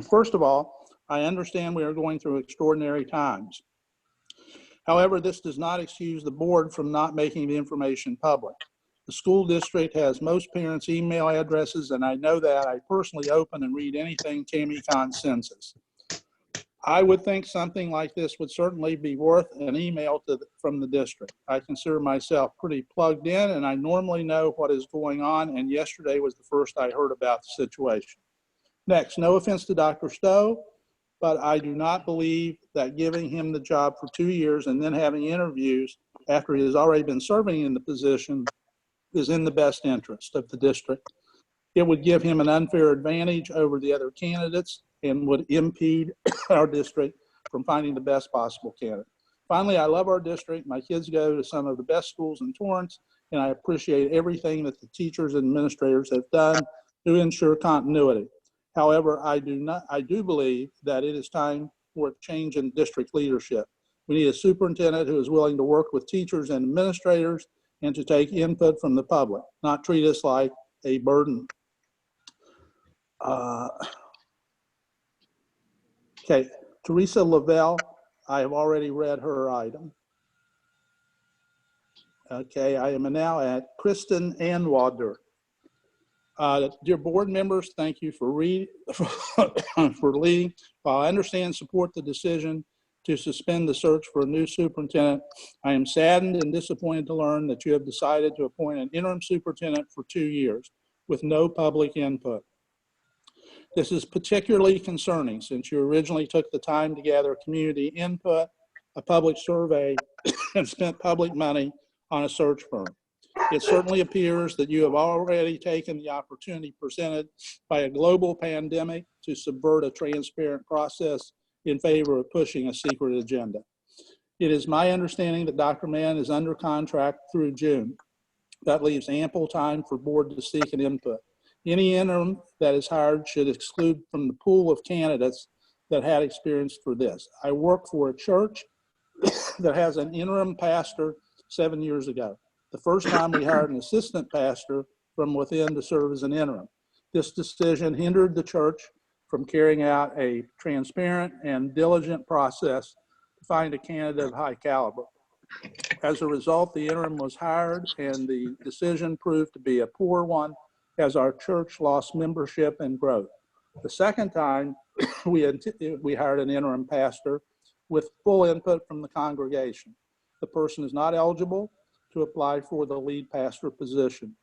First of all, I understand we are going through extraordinary times. However, this does not excuse the board from not making the information public. The school district has most parents' email addresses, and I know that. I personally open and read anything Tammy Khan sends us. I would think something like this would certainly be worth an email from the district. I consider myself pretty plugged in, and I normally know what is going on, and yesterday was the first I heard about the situation. Next, no offense to Dr. Stowe, but I do not believe that giving him the job for 2 years and then having interviews after he has already been serving in the position is in the best interest of the district. It would give him an unfair advantage over the other candidates and would impede our district from finding the best possible candidate. Finally, I love our district. My kids go to some of the best schools in Torrance, and I appreciate everything that the teachers and administrators have done to ensure continuity. However, I do believe that it is time for a change in district leadership. We need a superintendent who is willing to work with teachers and administrators and to take input from the public, not treat us like a burden. Okay, Teresa Lavelle, I have already read her item. Okay, I am now at Kristen Anwader. Dear board members, thank you for leading. While I understand and support the decision to suspend the search for a new superintendent. I am saddened and disappointed to learn that you have decided to appoint an interim superintendent for 2 years with no public input. This is particularly concerning since you originally took the time to gather community input, a public survey, and spent public money on a search firm. It certainly appears that you have already taken the opportunity presented by a global pandemic to subvert a transparent process in favor of pushing a secret agenda. It is my understanding that Dr. Mann is under contract through June. That leaves ample time for board to seek an input. Any interim that is hired should exclude from the pool of candidates that had experience for this. I work for a church that has an interim pastor 7 years ago. The first time we hired an assistant pastor from within to serve as an interim. This decision hindered the church from carrying out a transparent and diligent process to find a candidate of high caliber. As a result, the interim was hired and the decision proved to be a poor one as our church lost membership and growth. The second time, we hired an interim pastor with full input from the congregation. The person is not eligible to apply for the lead pastor position.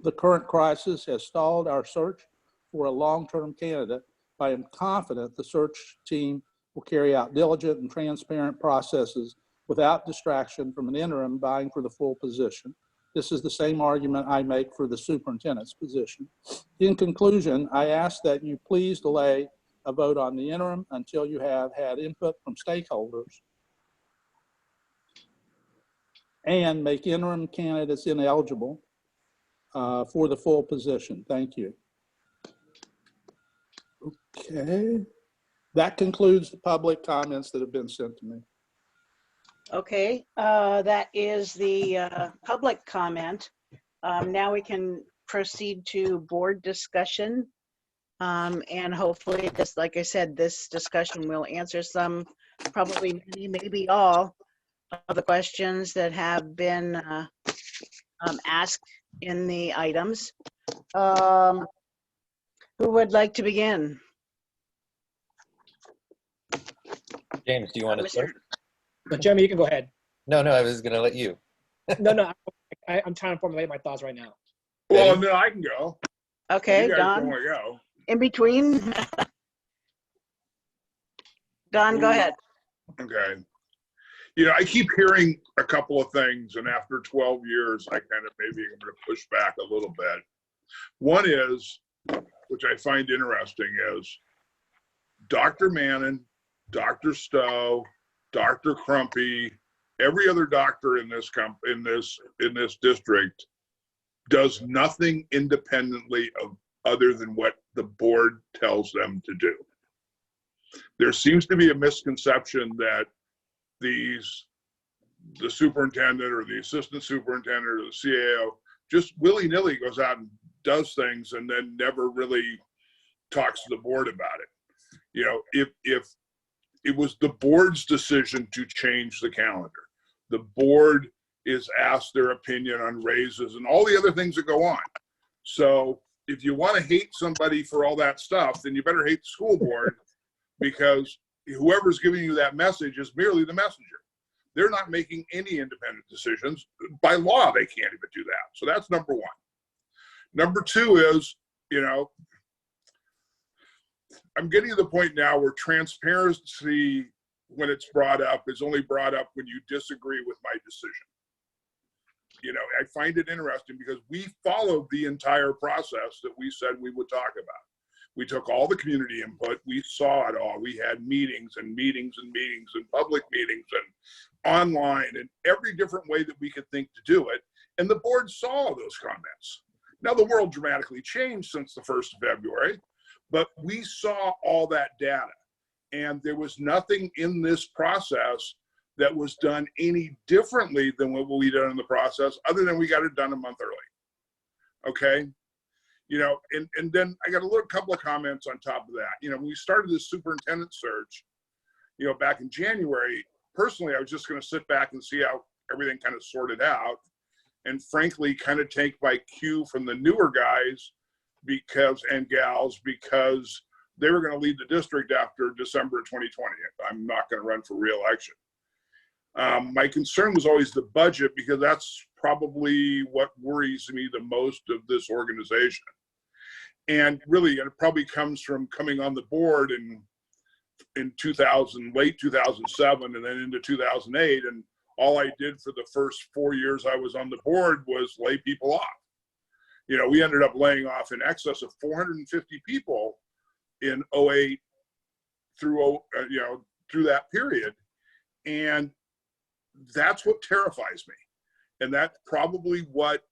The current crisis has stalled our search for a long-term candidate. I am confident the search team will carry out diligent and transparent processes without distraction from an interim vying for the full position. This is the same argument I make for the superintendent's position. In conclusion, I ask that you please delay a vote on the interim until you have had input from stakeholders and make interim candidates ineligible for the full position. Thank you. Okay, that concludes the public comments that have been sent to me. Okay, that is the public comment. Now we can proceed to board discussion. And hopefully this, like I said, this discussion will answer some, probably many, maybe all of the questions that have been asked in the items. Who would like to begin? James, do you want to start? But Jeremy, you can go ahead. No, I was going to let you. No, I'm trying to formulate my thoughts right now. Well, then I can go. Okay, You guys Don, don't want to go. in between. Don, go ahead. Okay. You know, I keep hearing a couple of things, and after 12 years, I kind of maybe I'm going to push back a little bit. One is, which I find interesting, is Dr. Mannon, Dr. Stowe, Dr. Crumpy, every other doctor in this district does nothing independently of other than what the board tells them to do. There seems to be a misconception that the superintendent or the assistant superintendent or the CAO just willy-nilly goes out and does things and then never really talks to the board about it. You know, if it was the board's decision to change the calendar, the board is asked their opinion on raises and all the other things that go on. So if you want to hate somebody for all that stuff, then you better hate the school board, because whoever's giving you that message is merely the messenger. They're not making any independent decisions. By law, they can't even do that. So that's number one. Number two is, you know, I'm getting to the point now where transparency, when it's brought up, is only brought up when you disagree with my decision. You know, I find it interesting because we followed the entire process that we said we would talk about. We took all the community input. We saw it all. We had meetings and meetings and meetings and public meetings and online and every different way that we could think to do it. And the board saw those comments. Now, the world dramatically changed since the 1st of February, but we saw all that data. And there was nothing in this process that was done any differently than what we did in the process, other than we got it done a month early. Okay? You know, and then I got a couple of comments on top of that. You know, when we started this superintendent search, you know, back in January, personally, I was just going to sit back and see how everything kind of sorted out. And frankly, kind of take my cue from the newer guys and gals, because they were going to lead the district after December 2020. I'm not going to run for re-election. My concern was always the budget, because that's probably what worries me the most of this organization. And really, it probably comes from coming on the board in late 2007 and then into 2008. And all I did for the first 4 years I was on the board was lay people off. You know, we ended up laying off in excess of 450 people in 08 through, through that period. And that's what terrifies me. And that's probably what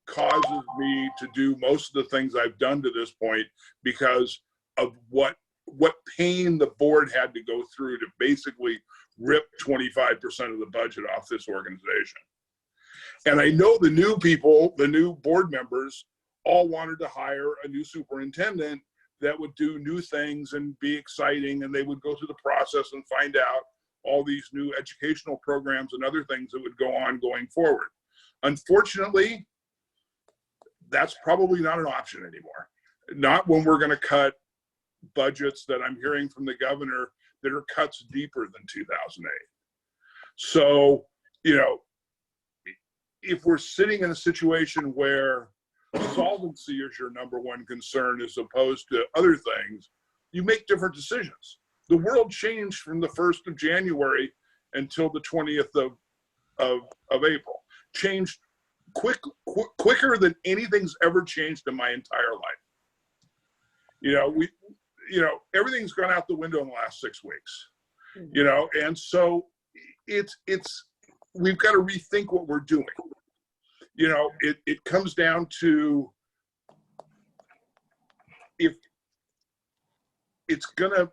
causes me to do most of the things I've done to this point, because of what pain the board had to go through to basically rip 25% of the budget off this organization. And I know the new people, the new board members, all wanted to hire a new superintendent that would do new things and be exciting, and they would go through the process and find out all these new educational programs and other things that would go on going forward. Unfortunately, that's probably not an option anymore. Not when we're going to cut budgets that I'm hearing from the governor that are cuts deeper than 2008. So, you know, if we're sitting in a situation where solvency is your number one concern as opposed to other things, you make different decisions. The world changed from the 1st of January until the 20th of April. Changed quicker than anything's ever changed in my entire life. You know, everything's gone out the window in the last 6 weeks. You know, and so we've got to rethink what we're doing. You know, it comes down to, if it's gonna,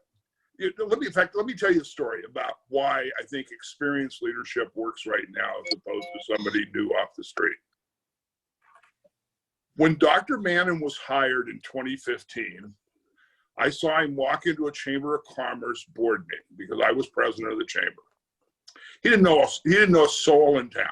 let me tell you a story about why I think experienced leadership works right now as opposed to somebody new off the street. When Dr. Mannon was hired in 2015, I saw him walk into a Chamber of Commerce board meeting because I was president of the chamber. He didn't know a soul in town,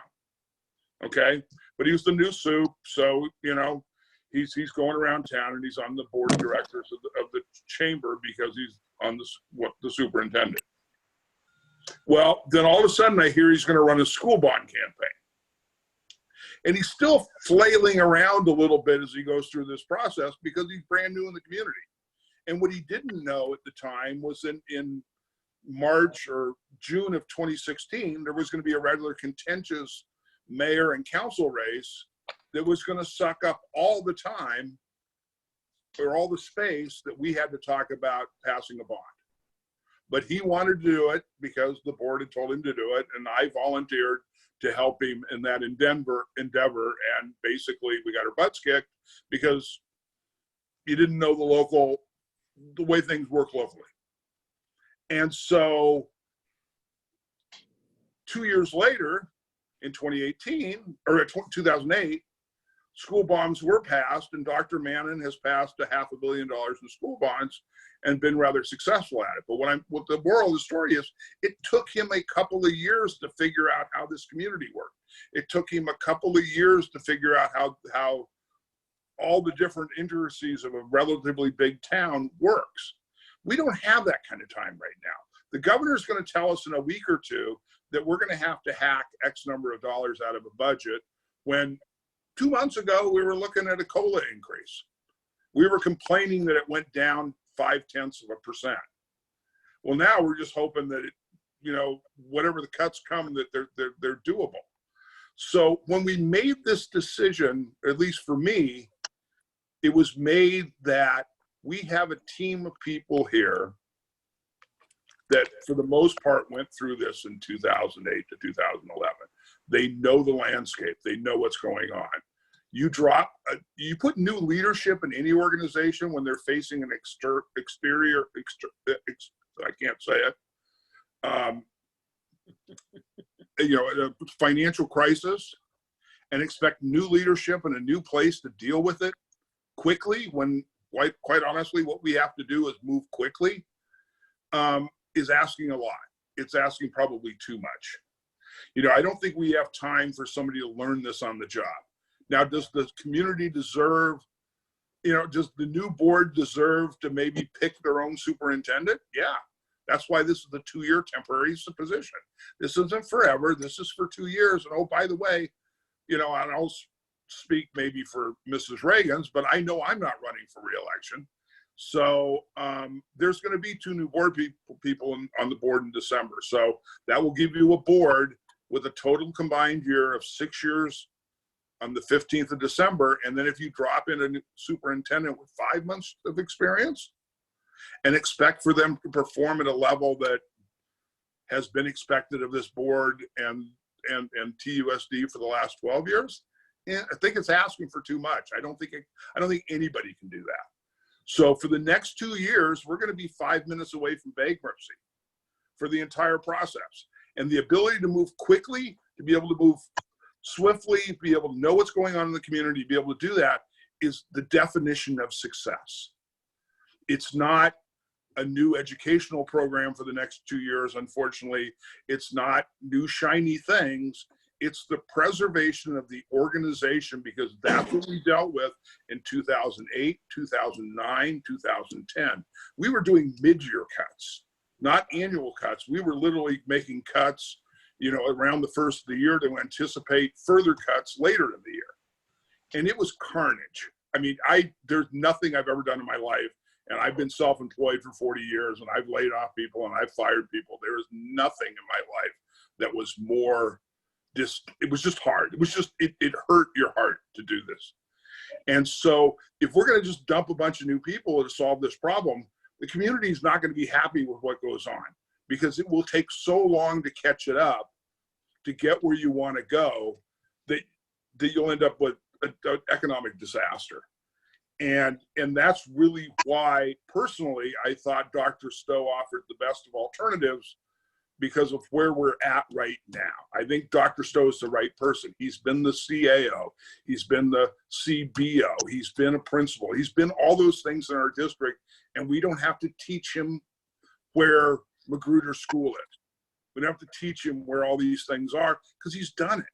okay? But he was the new soup, so, you know, he's going around town and he's on the board of directors of the chamber because he's on the superintendent. Well, then all of a sudden I hear he's going to run a school bond campaign. And he's still flailing around a little bit as he goes through this process because he's brand new in the community. And what he didn't know at the time was in March or June of 2016, there was going to be a rather contentious mayor and council race that was going to suck up all the time or all the space that we had to talk about passing a bond. But he wanted to do it because the board had told him to do it, and I volunteered to help him in that endeavor, and basically we got our butts kicked because you didn't know the way things work locally. And so 2 years later, in 2018, or 2008, school bonds were passed, and Dr. Mannon has passed $500 million in school bonds and been rather successful at it. But what the moral of the story is, it took him a couple of years to figure out how this community worked. It took him a couple of years to figure out how all the different intricacies of a relatively big town works. We don't have that kind of time right now. The governor's going to tell us in a week or two that we're going to have to hack X number of dollars out of a budget, when 2 months ago we were looking at a COLA increase. We were complaining that it went down 0.5%. Well, now we're just hoping that whatever the cuts come, that they're doable. So when we made this decision, at least for me, it was made that we have a team of people here that for the most part went through this in 2008 to 2011. They know the landscape. They know what's going on. You put new leadership in any organization when they're facing an I can't say it, a financial crisis, and expect new leadership in a new place to deal with it quickly, when quite honestly, what we have to do is move quickly, is asking a lot. It's asking probably too much. I don't think we have time for somebody to learn this on the job. Now, does the community deserve does the new board deserve to maybe pick their own superintendent? Yeah. That's why this is the 2-year temporary position. This isn't forever. This is for 2 years. And oh, by the way, and I'll speak maybe for Mrs. Ragins, but I know I'm not running for reelection. So there's going to be 2 new board people on the board in December. So that will give you a board with a total combined year of 6 years on the 15th of December. And then if you drop in a new superintendent with 5 months of experience and expect for them to perform at a level that has been expected of this board and TUSD for the last 12 years, I think it's asking for too much. I don't think anybody can do that. So for the next 2 years, we're going to be 5 minutes away from bankruptcy for the entire process. And the ability to move quickly, to be able to move swiftly, be able to know what's going on in the community, be able to do that is the definition of success. It's not a new educational program for the next 2 years, unfortunately. It's not new shiny things. It's the preservation of the organization, because that's what we dealt with in 2008, 2009, 2010. We were doing mid-year cuts, not annual cuts. We were literally making cuts, around the first of the year to anticipate further cuts later in the year. And it was carnage. I mean, there's nothing I've ever done in my life, and I've been self-employed for 40 years, and I've laid off people, and I've fired people. There is nothing in my life that was more it was just hard. It was just, it hurt your heart to do this. And so if we're going to just dump a bunch of new people to solve this problem, the community is not going to be happy with what goes on, because it will take so long to catch it up, to get where you want to go, that you'll end up with an economic disaster. And that's really why, personally, I thought Dr. Stowe offered the best of alternatives, because of where we're at right now. I think Dr. Stowe is the right person. He's been the CAO, he's been the CBO, he's been a principal, he's been all those things in our district, and we don't have to teach him where Magruder School is. We don't have to teach him where all these things are, because he's done it.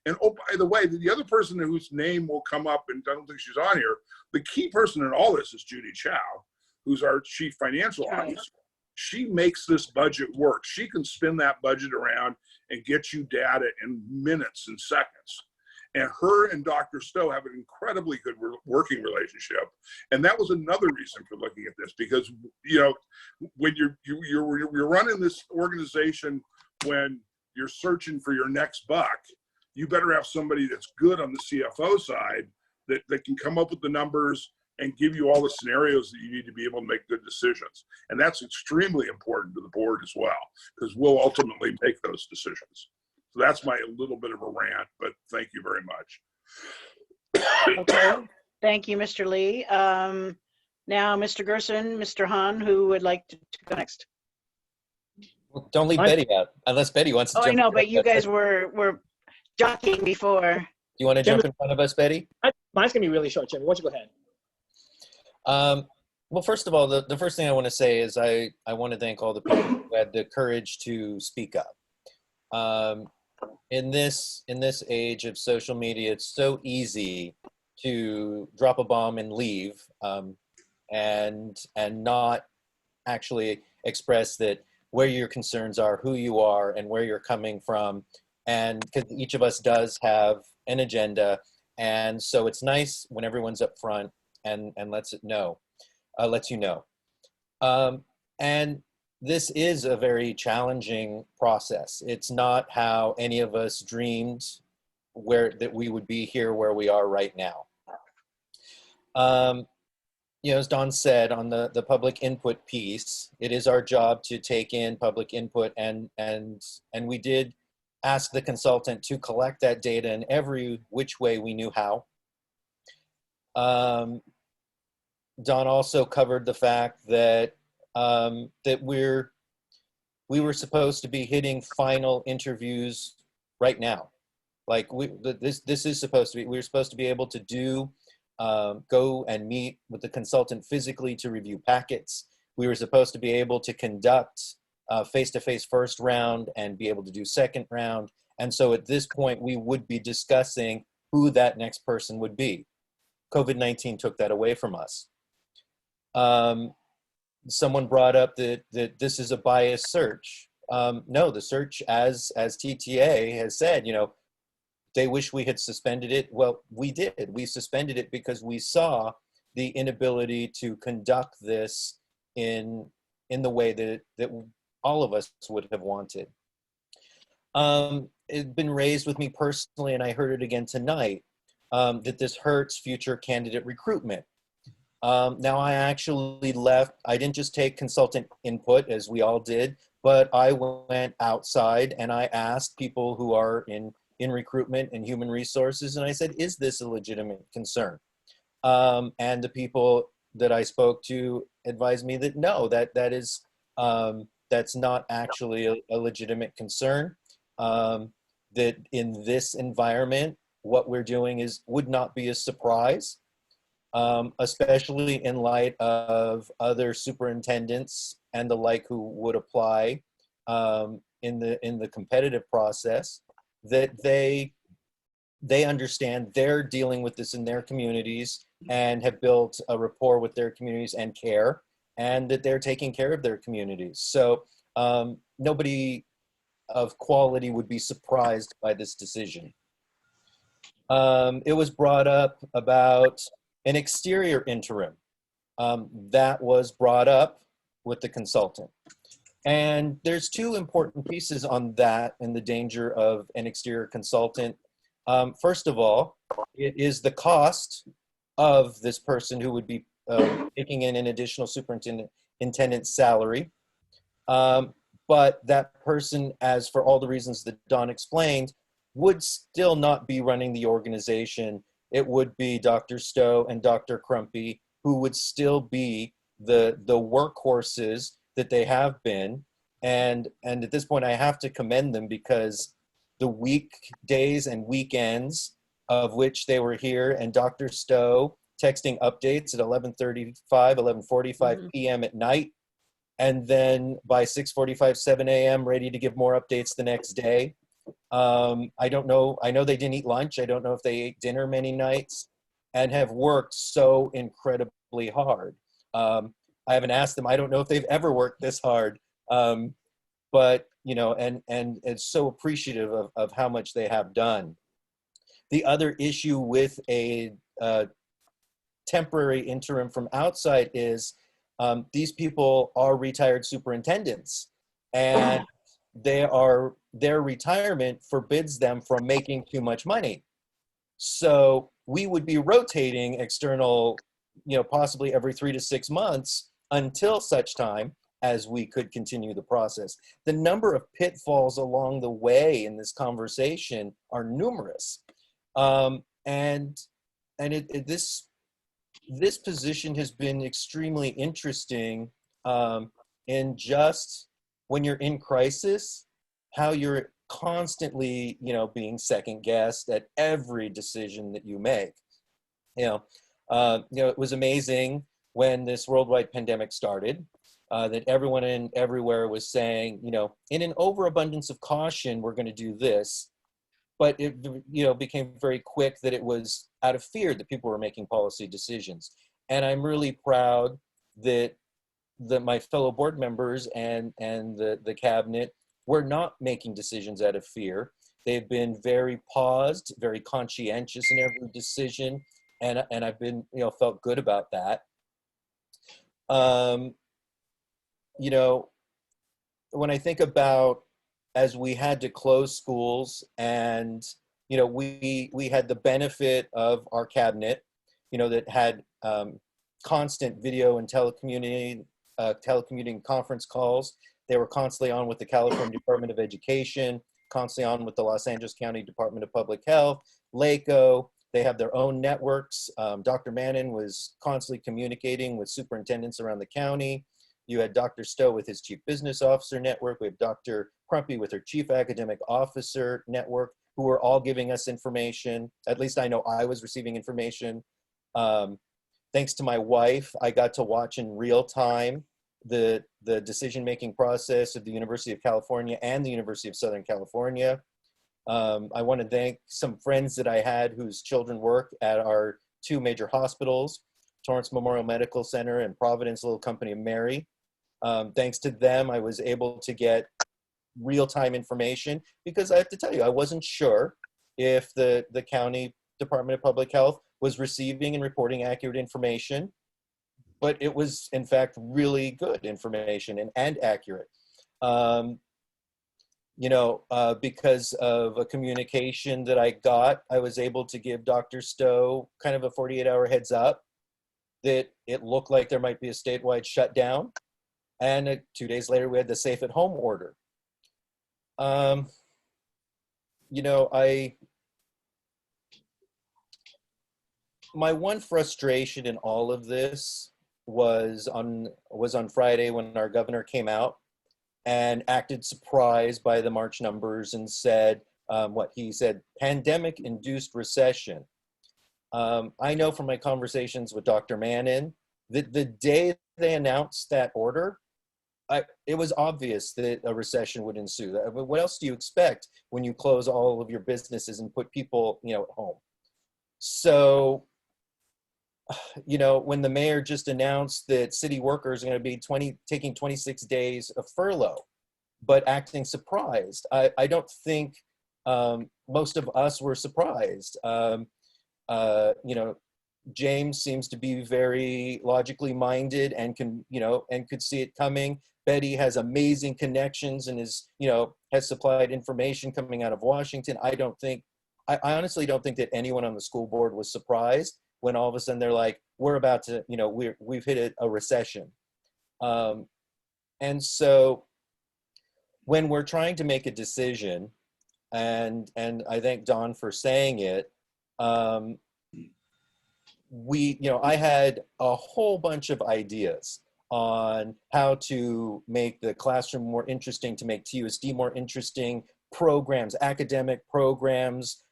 And oh, by the way, the other person whose name will come up, and I don't think she's on here, the key person in all this is Judy Chow, who's our chief financial officer. She makes this budget work. She can spin that budget around and get you data in minutes and seconds. And her and Dr. Stowe have an incredibly good working relationship. And that was another reason for looking at this, because, when you're running this organization, when you're searching for your next buck, you better have somebody that's good on the CFO side that can come up with the numbers and give you all the scenarios that you need to be able to make good decisions. And that's extremely important to the board as well, because we'll ultimately make those decisions. So that's my little bit of a rant, but thank you very much. Okay, thank you, Mr. Lee. Now, Mr. Gerson, Mr. Han, who would like to go next? Well, don't leave Betty out, unless Betty wants to Oh, I jump know, in. but you guys were jockeying before. You want to jump in front of us, Betty? Mine's going to be really short, Jim. Why don't you go ahead? Well, first of all, the first thing I want to say is I want to thank all the people who had the courage to speak up. In this age of social media, it's so easy to drop a bomb and leave, and not actually express that where your concerns are, who you are, and where you're coming from. And because each of us does have an agenda, and so it's nice when everyone's up front and lets you know. And this is a very challenging process. It's not how any of us dreamed that we would be here where we are right now. As Don said, on the public input piece, it is our job to take in public input, and we did ask the consultant to collect that data in every which way we knew how. Don also covered the fact that that we were supposed to be hitting final interviews right now. Like this is supposed to be, we're supposed to be able to go and meet with the consultant physically to review packets. We were supposed to be able to conduct face-to-face first round and be able to do second round. And so at this point, we would be discussing who that next person would be. COVID-19 took that away from us. Someone brought up that this is a biased search. No, the search, as TTA has said, they wish we had suspended it. Well, we did. We suspended it because we saw the inability to conduct this in the way that all of us would have wanted. It's been raised with me personally, and I heard it again tonight, that this hurts future candidate recruitment. Now, I actually left. I didn't just take consultant input, as we all did, but I went outside and I asked people who are in recruitment and human resources, and I said, is this a legitimate concern? And the people that I spoke to advised me that no, that is that's not actually a legitimate concern. That in this environment, what we're doing would not be a surprise, especially in light of other superintendents and the like who would apply in the competitive process. That they understand they're dealing with this in their communities and have built a rapport with their communities and care, and that they're taking care of their communities. So nobody of quality would be surprised by this decision. It was brought up about an exterior interim. That was brought up with the consultant. And there's two important pieces on that and the danger of an exterior consultant. First of all, it is the cost of this person who would be taking in an additional superintendent's salary. But that person, as for all the reasons that Don explained, would still not be running the organization. It would be Dr. Stowe and Dr. Crumpy, who would still be the workhorses that they have been. And at this point, I have to commend them, because the weekdays and weekends of which they were here, and Dr. Stowe texting updates at 11:45 p.m. at night, and then by 6:45, 7 a.m., ready to give more updates the next day. I don't know. I know they didn't eat lunch. I don't know if they ate dinner many nights, and have worked so incredibly hard. I haven't asked them. I don't know if they've ever worked this hard. But, and it's so appreciative of how much they have done. The other issue with a temporary interim from outside is these people are retired superintendents, and their retirement forbids them from making too much money. So we would be rotating external, possibly every 3 to 6 months until such time as we could continue the process. The number of pitfalls along the way in this conversation are numerous. This position has been extremely interesting in just when you're in crisis, how you're constantly, being second guessed at every decision that you make. It was amazing when this worldwide pandemic started, that everyone and everywhere was saying, in an overabundance of caution, we're going to do this. But it, became very quick that it was out of fear that people were making policy decisions. And I'm really proud that my fellow board members and the cabinet were not making decisions out of fear. They've been very paused, very conscientious in every decision, and I've been, felt good about that. When I think about, as we had to close schools, and we had the benefit of our cabinet, that had constant video and telecommuting conference calls. They were constantly on with the California Department of Education, constantly on with the Los Angeles County Department of Public Health, LACO. They have their own networks. Dr. Mannon was constantly communicating with superintendents around the county. You had Dr. Stowe with his Chief Business Officer Network. We have Dr. Crumpy with her Chief Academic Officer Network, who were all giving us information. At least I know I was receiving information. Thanks to my wife, I got to watch in real time the decision-making process of the University of California and the University of Southern California. I want to thank some friends that I had whose children work at our two major hospitals, Torrance Memorial Medical Center and Providence Little Company of Mary. Thanks to them, I was able to get real-time information, because I have to tell you, I wasn't sure if the county Department of Public Health was receiving and reporting accurate information, but it was in fact really good information and accurate. Because of a communication that I got, I was able to give Dr. Stowe kind of a 48-hour heads up that it looked like there might be a statewide shutdown. And 2 days later, we had the safe at home order. My one frustration in all of this was on Friday when our governor came out and acted surprised by the March numbers and said what he said, pandemic-induced recession. I know from my conversations with Dr. Mannon that the day they announced that order, it was obvious that a recession would ensue. What else do you expect when you close all of your businesses and put people, at home? So, when the mayor just announced that city workers are going to be taking 26 days of furlough, but acting surprised, I don't think most of us were surprised. James seems to be very logically minded and could see it coming. Betty has amazing connections and has supplied information coming out of Washington. I honestly don't think that anyone on the school board was surprised when all of a sudden they're like, we're about to, we've hit a recession. And so when we're trying to make a decision, and I thank Don for saying it, I had a whole bunch of ideas on how to make the classroom more interesting, to make TUSD more interesting, programs, academic programs,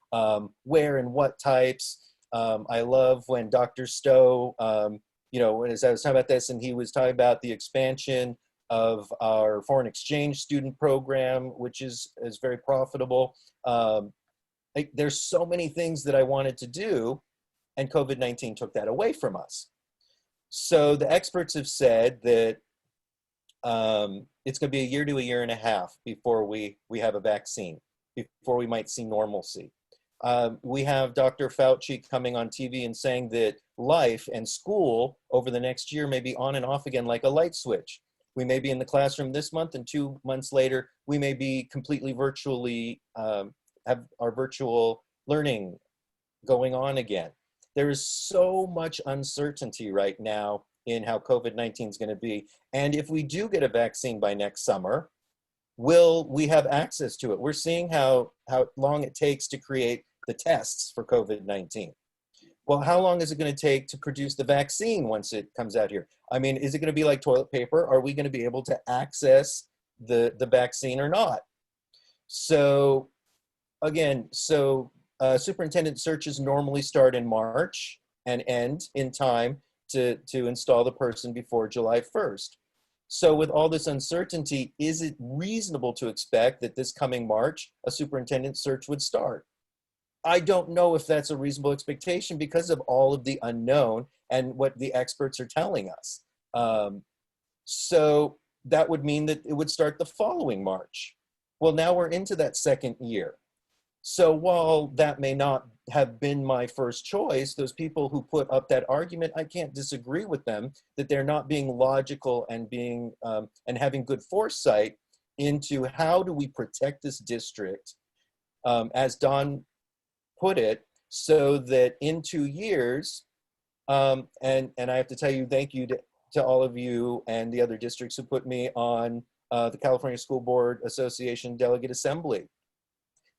where and what types. I love when Dr. Stowe, as I was talking about this, and he was talking about the expansion of our foreign exchange student program, which is very profitable. There's so many things that I wanted to do, and COVID-19 took that away from us. So the experts have said that it's going to be a year to a year and a half before we have a vaccine, before we might see normalcy. We have Dr. Fauci coming on TV and saying that life and school over the next year may be on and off again like a light switch. We may be in the classroom this month, and 2 months later, we may be completely virtually, have our virtual learning going on again. There is so much uncertainty right now in how COVID-19 is going to be. And if we do get a vaccine by next summer, will we have access to it? We're seeing how long it takes to create the tests for COVID-19. Well, how long is it going to take to produce the vaccine once it comes out here? I mean, is it going to be like toilet paper? Are we going to be able to access the vaccine or not? So again, superintendent searches normally start in March and end in time to install the person before July 1st. So with all this uncertainty, is it reasonable to expect that this coming March, a superintendent search would start? I don't know if that's a reasonable expectation because of all of the unknown and what the experts are telling us. So that would mean that it would start the following March. Well, now we're into that second year. So while that may not have been my first choice, those people who put up that argument, I can't disagree with them that they're not being logical and being and having good foresight into how do we protect this district, as Don put it, so that in 2 years, and I have to tell you, thank you to all of you and the other districts who put me on the California School Board Association Delegate Assembly,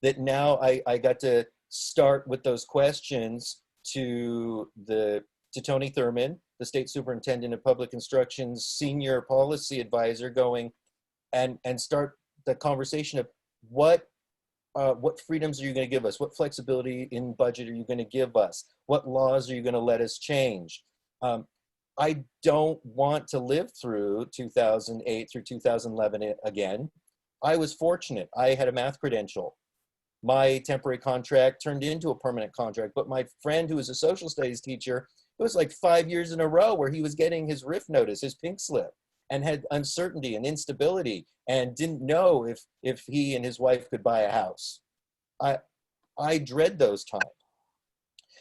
that now I got to start with those questions to Tony Thurman, the State Superintendent of Public Instruction's Senior Policy Advisor, going and start the conversation of what freedoms are you going to give us? What flexibility in budget are you going to give us? What laws are you going to let us change? I don't want to live through 2008 through 2011 again. I was fortunate. I had a math credential. my temporary contract turned into a permanent contract. But my friend who was a social studies teacher, it was like 5 years in a row where he was getting his RIF notice, his pink slip, and had uncertainty and instability and didn't know if he and his wife could buy a house. I dread those times.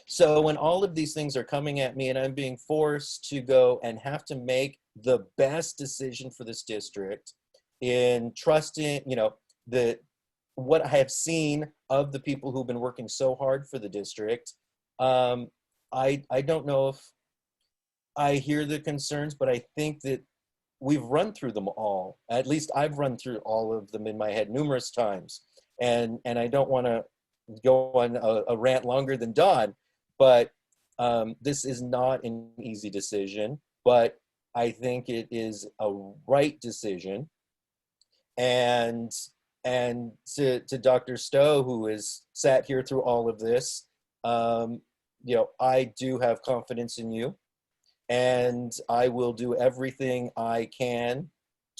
So when all of these things are coming at me and I'm being forced to go and have to make the best decision for this district in trusting, what I have seen of the people who've been working so hard for the district, I don't know if I hear the concerns, but I think that we've run through them all. At least I've run through all of them in my head numerous times. And I don't want to go on a rant longer than Don, but this is not an easy decision, but I think it is a right decision. And to Dr. Stowe, who has sat here through all of this, I do have confidence in you, and I will do everything I can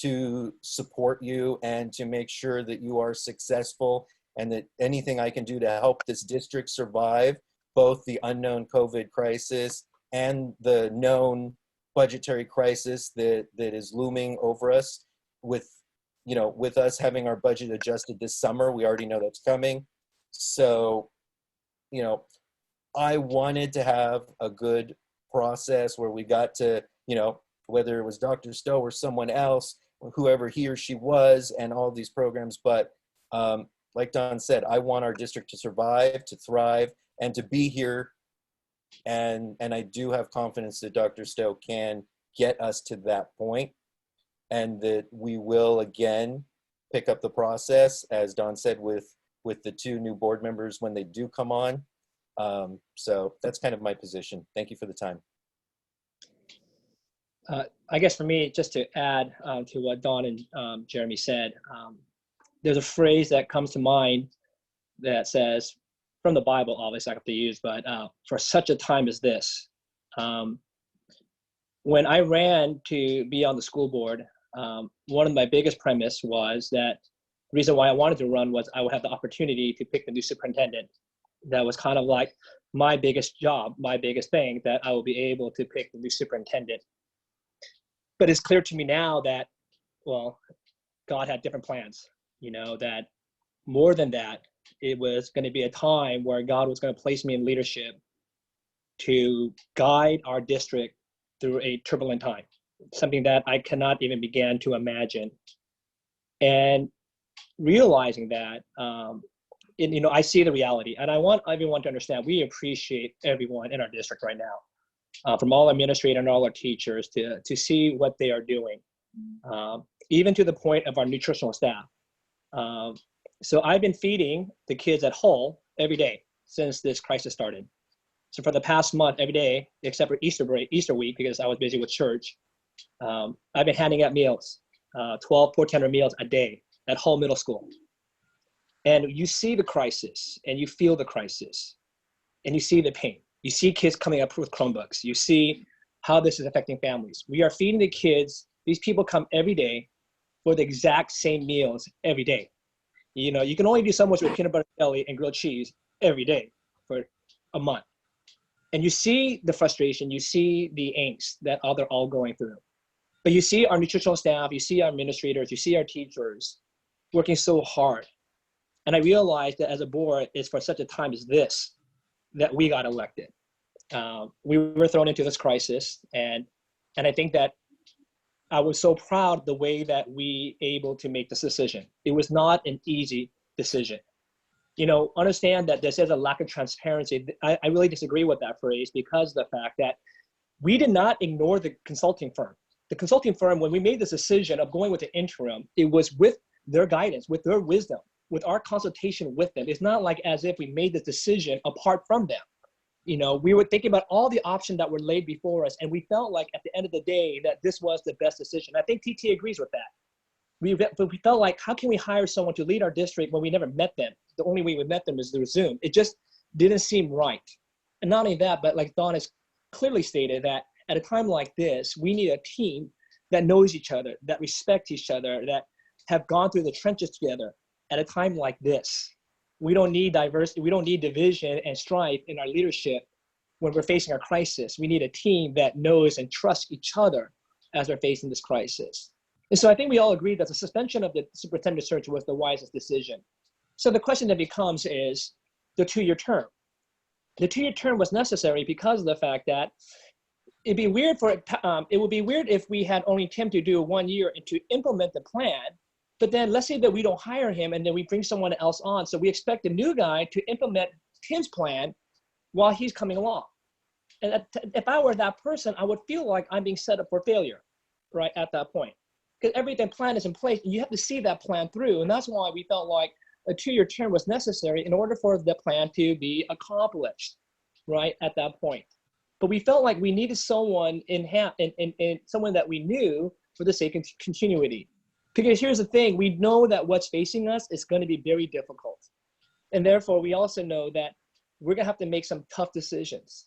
to support you and to make sure that you are successful, and that anything I can do to help this district survive both the unknown COVID crisis and the known budgetary crisis that is looming over us with us having our budget adjusted this summer. We already know that's coming. So, I wanted to have a good process where we got to, whether it was Dr. Stowe or someone else, whoever he or she was, and all these programs. But like Don said, I want our district to survive, to thrive, and to be here. And I do have confidence that Dr. Stowe can get us to that point, and that we will again pick up the process, as Don said, with the 2 new board members when they do come on. So that's kind of my position. Thank you for the time. I guess for me, just to add to what Don and Jeremy said, there's a phrase that comes to mind that says, from the Bible, obviously I have to use, but for such a time as this. When I ran to be on the school board, one of my biggest premise was that the reason why I wanted to run was I would have the opportunity to pick the new superintendent. That was kind of like my biggest job, my biggest thing, that I will be able to pick the new superintendent. But it's clear to me now that, well, God had different plans, that more than that, it was going to be a time where God was going to place me in leadership to guide our district through a turbulent time, something that I cannot even begin to imagine. And realizing that, I see the reality, and I want everyone to understand, we appreciate everyone in our district right now, from all administrators and all our teachers to see what they are doing, even to the point of our nutritional staff. So I've been feeding the kids at Hull every day since this crisis started. So for the past month, every day, except for Easter week, because I was busy with church, I've been handing out meals, 12 portender meals a day at Hull Middle School. And you see the crisis, and you feel the crisis, and you see the pain. You see kids coming up with Chromebooks. You see how this is affecting families. We are feeding the kids. These people come every day for the exact same meals every day. You can only do so much with peanut butter jelly and grilled cheese every day for a month. And you see the frustration, you see the angst that they're all going through. But you see our nutritional staff, you see our administrators, you see our teachers working so hard. And I realized that as a board, it's for such a time as this that we got elected. We were thrown into this crisis, and I think that I was so proud the way that we able to make this decision. It was not an easy decision. Understand that this is a lack of transparency. I really disagree with that phrase, because of the fact that we did not ignore the consulting firm. The consulting firm, when we made this decision of going with the interim, it was with their guidance, with their wisdom, with our consultation with them. It's not like as if we made this decision apart from them. We were thinking about all the options that were laid before us, and we felt like at the end of the day that this was the best decision. I think TT agrees with that. We felt like, how can we hire someone to lead our district when we never met them? The only way we met them is through Zoom. It just didn't seem right. And not only that, but like Don has clearly stated, that at a time like this, we need a team that knows each other, that respects each other, that have gone through the trenches together at a time like this. We don't need diversity. We don't need division and strife in our leadership when we're facing a crisis. We need a team that knows and trusts each other as we're facing this crisis. And so I think we all agree that the suspension of the superintendent search was the wisest decision. So the question that becomes is the 2-year term. The 2-year term was necessary because of the fact that it would be weird if we had only Tim to do 1 year and to implement the plan. But then let's say that we don't hire him and then we bring someone else on. So we expect the new guy to implement Tim's plan while he's coming along. And if I were that person, I would feel like I'm being set up for failure, right, at that point. Because everything plan is in place, and you have to see that plan through. And that's why we felt like a 2-year term was necessary in order for the plan to be accomplished, right, at that point. But we felt like we needed someone someone that we knew for the sake of continuity. Because here's the thing, we know that what's facing us is going to be very difficult. And therefore, we also know that we're going to have to make some tough decisions.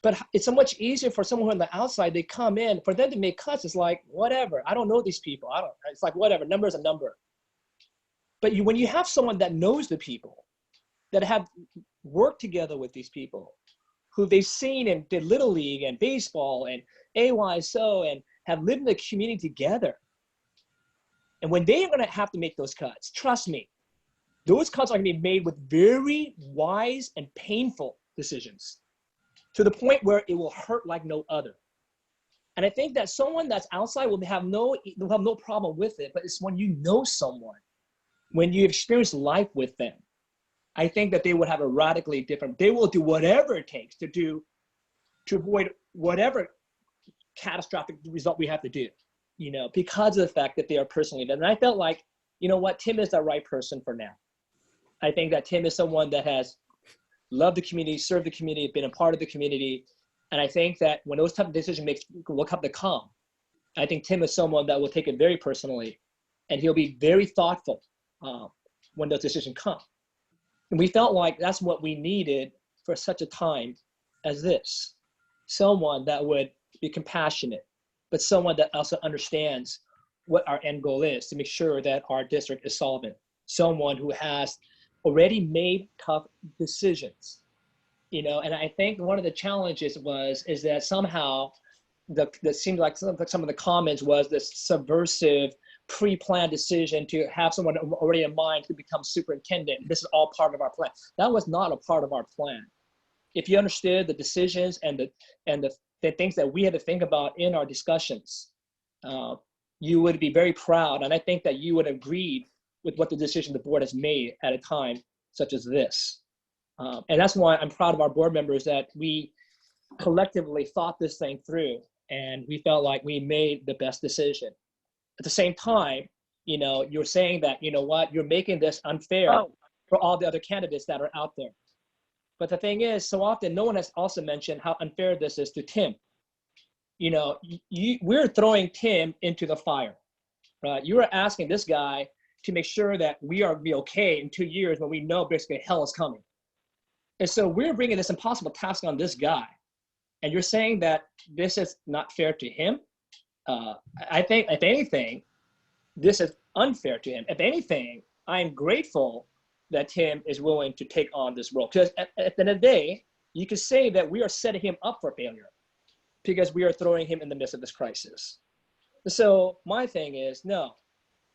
But it's so much easier for someone on the outside, they come in, for them to make cuts, it's like, whatever, I don't know these people. It's like, whatever, number is a number. But when you have someone that knows the people, that have worked together with these people, who they've seen and did Little League and baseball and AYSO and have lived in the community together. And when they're gonna have to make those cuts, trust me, those cuts are gonna be made with very wise and painful decisions, to the point where it will hurt like no other. And I think that someone that's outside will have no problem with it, but it's when you know someone, when you experience life with them, I think that they would have a radically different, they will do whatever it takes to avoid whatever catastrophic result we have to do, because of the fact that they are personally dead. And I felt like, you know what, Tim is the right person for now. I think that Tim is someone that has loved the community, served the community, been a part of the community. And I think that when those type of decisions will come to come, I think Tim is someone that will take it very personally, and he'll be very thoughtful when those decisions come. And we felt like that's what we needed for such a time as this. Someone that would be compassionate, but someone that also understands what our end goal is, to make sure that our district is solvent. Someone who has already made tough decisions, and I think one of the challenges is that somehow that seemed like some of the comments was this subversive pre-planned decision to have someone already in mind to become superintendent. This is all part of our plan. That was not a part of our plan. If you understood the decisions and the things that we had to think about in our discussions, you would be very proud. And I think that you would agree with what the decision the board has made at a time such as this. And that's why I'm proud of our board members that we collectively thought this thing through, and we felt like we made the best decision. At the same time, you're saying that, you're making this unfair for all the other candidates that are out there. But the thing is, so often, no one has also mentioned how unfair this is to Tim. We're throwing Tim into the fire, right? You are asking this guy to make sure that we are be okay in 2 years when we know basically hell is coming. And so we're bringing this impossible task on this guy. And you're saying that this is not fair to him? I think, if anything, this is unfair to him. If anything, I'm grateful that Tim is willing to take on this role. Because at the end of the day, you could say that we are setting him up for failure because we are throwing him in the midst of this crisis. So my thing is, no.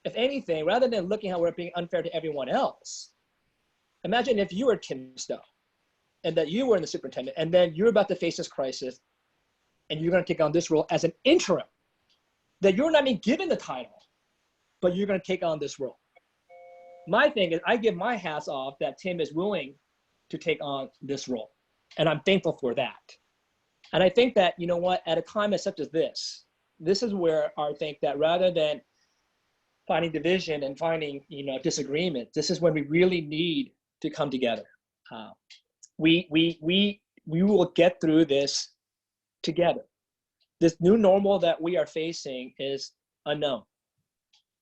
If anything, rather than looking how we're being unfair to everyone else, imagine if you were Tim Stowe and that you were in the superintendent, and then you're about to face this crisis and you're going to take on this role as an interim, that you're not even given the title, but you're going to take on this role. My thing is, I give my hats off that Tim is willing to take on this role, and I'm thankful for that. And I think that, at a time such as this is where I think that rather than finding division and finding, disagreement, this is when we really need to come together. We will get through this together. This new normal that we are facing is unknown.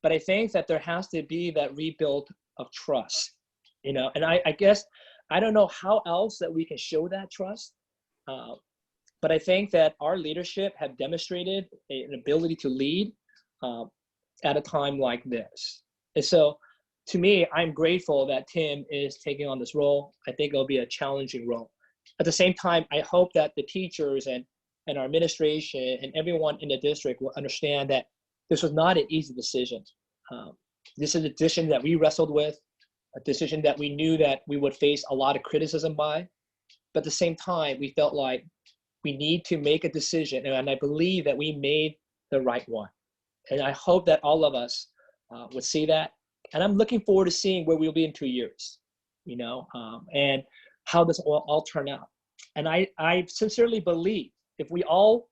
But I think that there has to be that rebuild of trust, and I guess, I don't know how else that we can show that trust. But I think that our leadership have demonstrated an ability to lead at a time like this. And so to me, I'm grateful that Tim is taking on this role. I think it'll be a challenging role. At the same time, I hope that the teachers and our administration and everyone in the district will understand that this was not an easy decision. This is a decision that we wrestled with, a decision that we knew that we would face a lot of criticism by. But at the same time, we felt like we need to make a decision, and I believe that we made the right one. And I hope that all of us would see that. And I'm looking forward to seeing where we'll be in 2 years, and how this will all turn out. And I sincerely believe if we all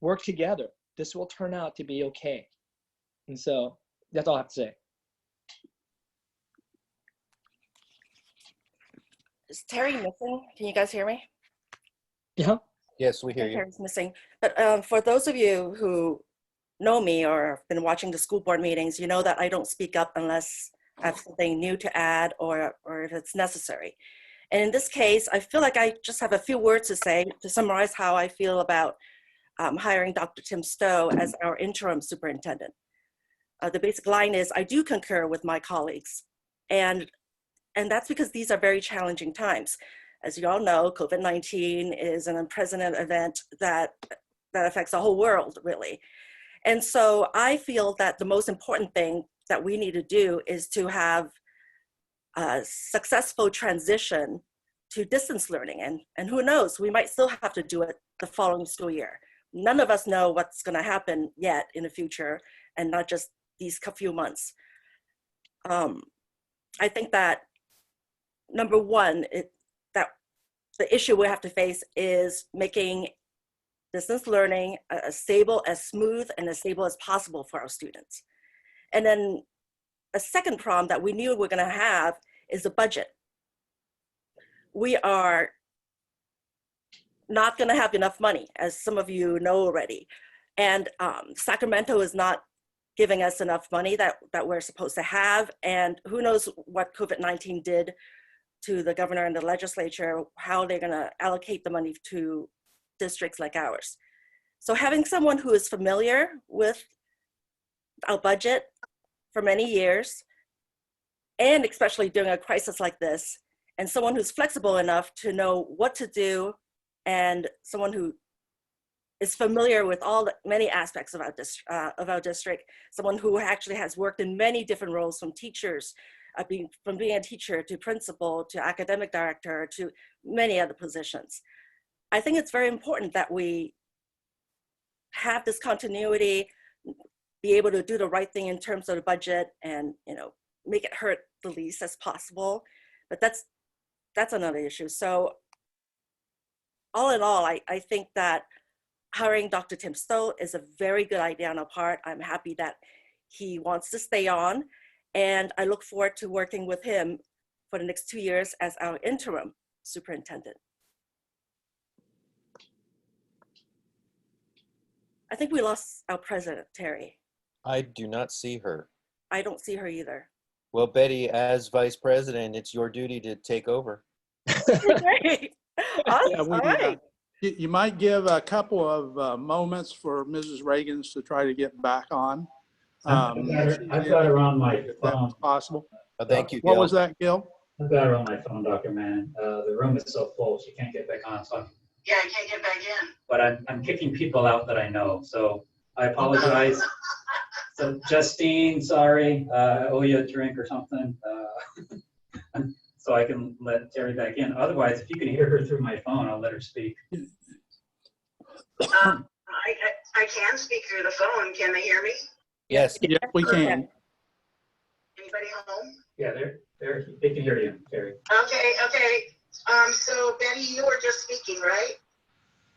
work together, this will turn out to be okay. And so that's all I have to say. Is Terry missing? Can you guys hear me? Yeah. Yes, we hear you. Terry's missing. But for those of you who know me or have been watching the school board meetings, you know that I don't speak up unless I have something new to add or if it's necessary. And in this case, I feel like I just have a few words to say to summarize how I feel about hiring Dr. Tim Stowe as our interim superintendent. The basic line is, I do concur with my colleagues. And that's because these are very challenging times. As you all know, COVID-19 is an unprecedented event that affects the whole world, really. And so I feel that the most important thing that we need to do is to have a successful transition to distance learning. And who knows, we might still have to do it the following school year. None of us know what's going to happen yet in the future, and not just these few months. I think that number one, that the issue we have to face is making distance learning as stable, as smooth, and as stable as possible for our students. And then a second problem that we knew we're going to have is the budget. We are not going to have enough money, as some of you know already. And Sacramento is not giving us enough money that we're supposed to have. And who knows what COVID-19 did to the governor and the legislature, how they're going to allocate the money to districts like ours. So having someone who is familiar with our budget for many years, and especially during a crisis like this, and someone who's flexible enough to know what to do, and someone who is familiar with many aspects of our district, someone who actually has worked in many different roles, from teachers, from being a teacher to principal to academic director to many other positions. I think it's very important that we have this continuity, be able to do the right thing in terms of the budget, and make it hurt the least as possible. But that's another issue. So all in all, I think that hiring Dr. Tim Stowe is a very good idea on our part. I'm happy that he wants to stay on, and I look forward to working with him for the next 2 years as our interim superintendent. I think we lost our president, Terry. I do not see her. I don't see her either. Well, Betty, as vice president, it's your duty to take over. Great. Awesome. Yeah, All right. You might give a couple of moments for Mrs. Ragins to try to get back on. I've got her on my If that's phone. possible. Oh, thank you, What Gil. was that, Gil? I've got her on my phone, Dr. Mannon. The room is so full, she can't get back on. So Yeah, I can't get back in. but I'm kicking people out that I know. So I apologize. So Justine, sorry, I owe you a drink or something. So I can let Terry back in. Otherwise, if you can hear her through my phone, I'll let her speak. I can speak through the phone. Can they hear me? Yes. Yeah, we can. Anybody home? Yeah, they can hear you, Terry. Okay. So Betty, you were just speaking, right?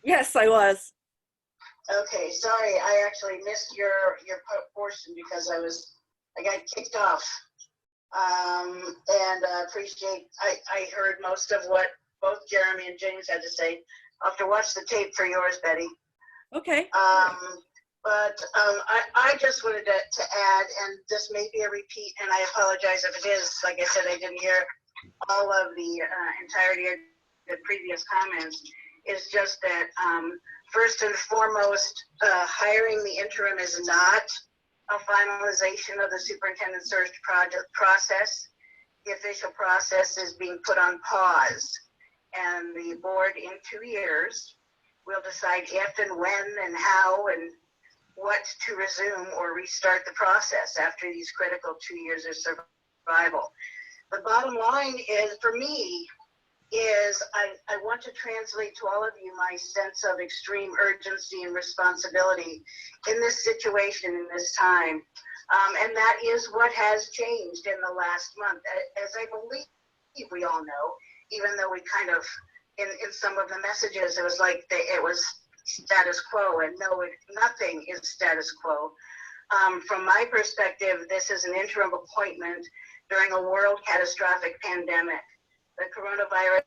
Yes, I was. Okay, sorry, I actually missed your portion because I got kicked off. And I heard most of what both Jeremy and James had to say. I'll have to watch the tape for yours, Betty. Okay. But I just wanted to add, and this may be a repeat, and I apologize if it is. Like I said, I didn't hear all of the entirety of the previous comments. Is just that first and foremost, hiring the interim is not a finalization of the superintendent search project process. The official process is being put on pause, and the board in 2 years will decide if and when and how and what to resume or restart the process after these critical 2 years of survival. The bottom line is, for me, is I want to translate to all of you my sense of extreme urgency and responsibility in this situation, in this time. And that is what has changed in the last month. As I believe we all know, even though we kind of, in some of the messages, it was like it was status quo, and no, nothing is status quo. From my perspective, this is an interim appointment during a world catastrophic pandemic. The coronavirus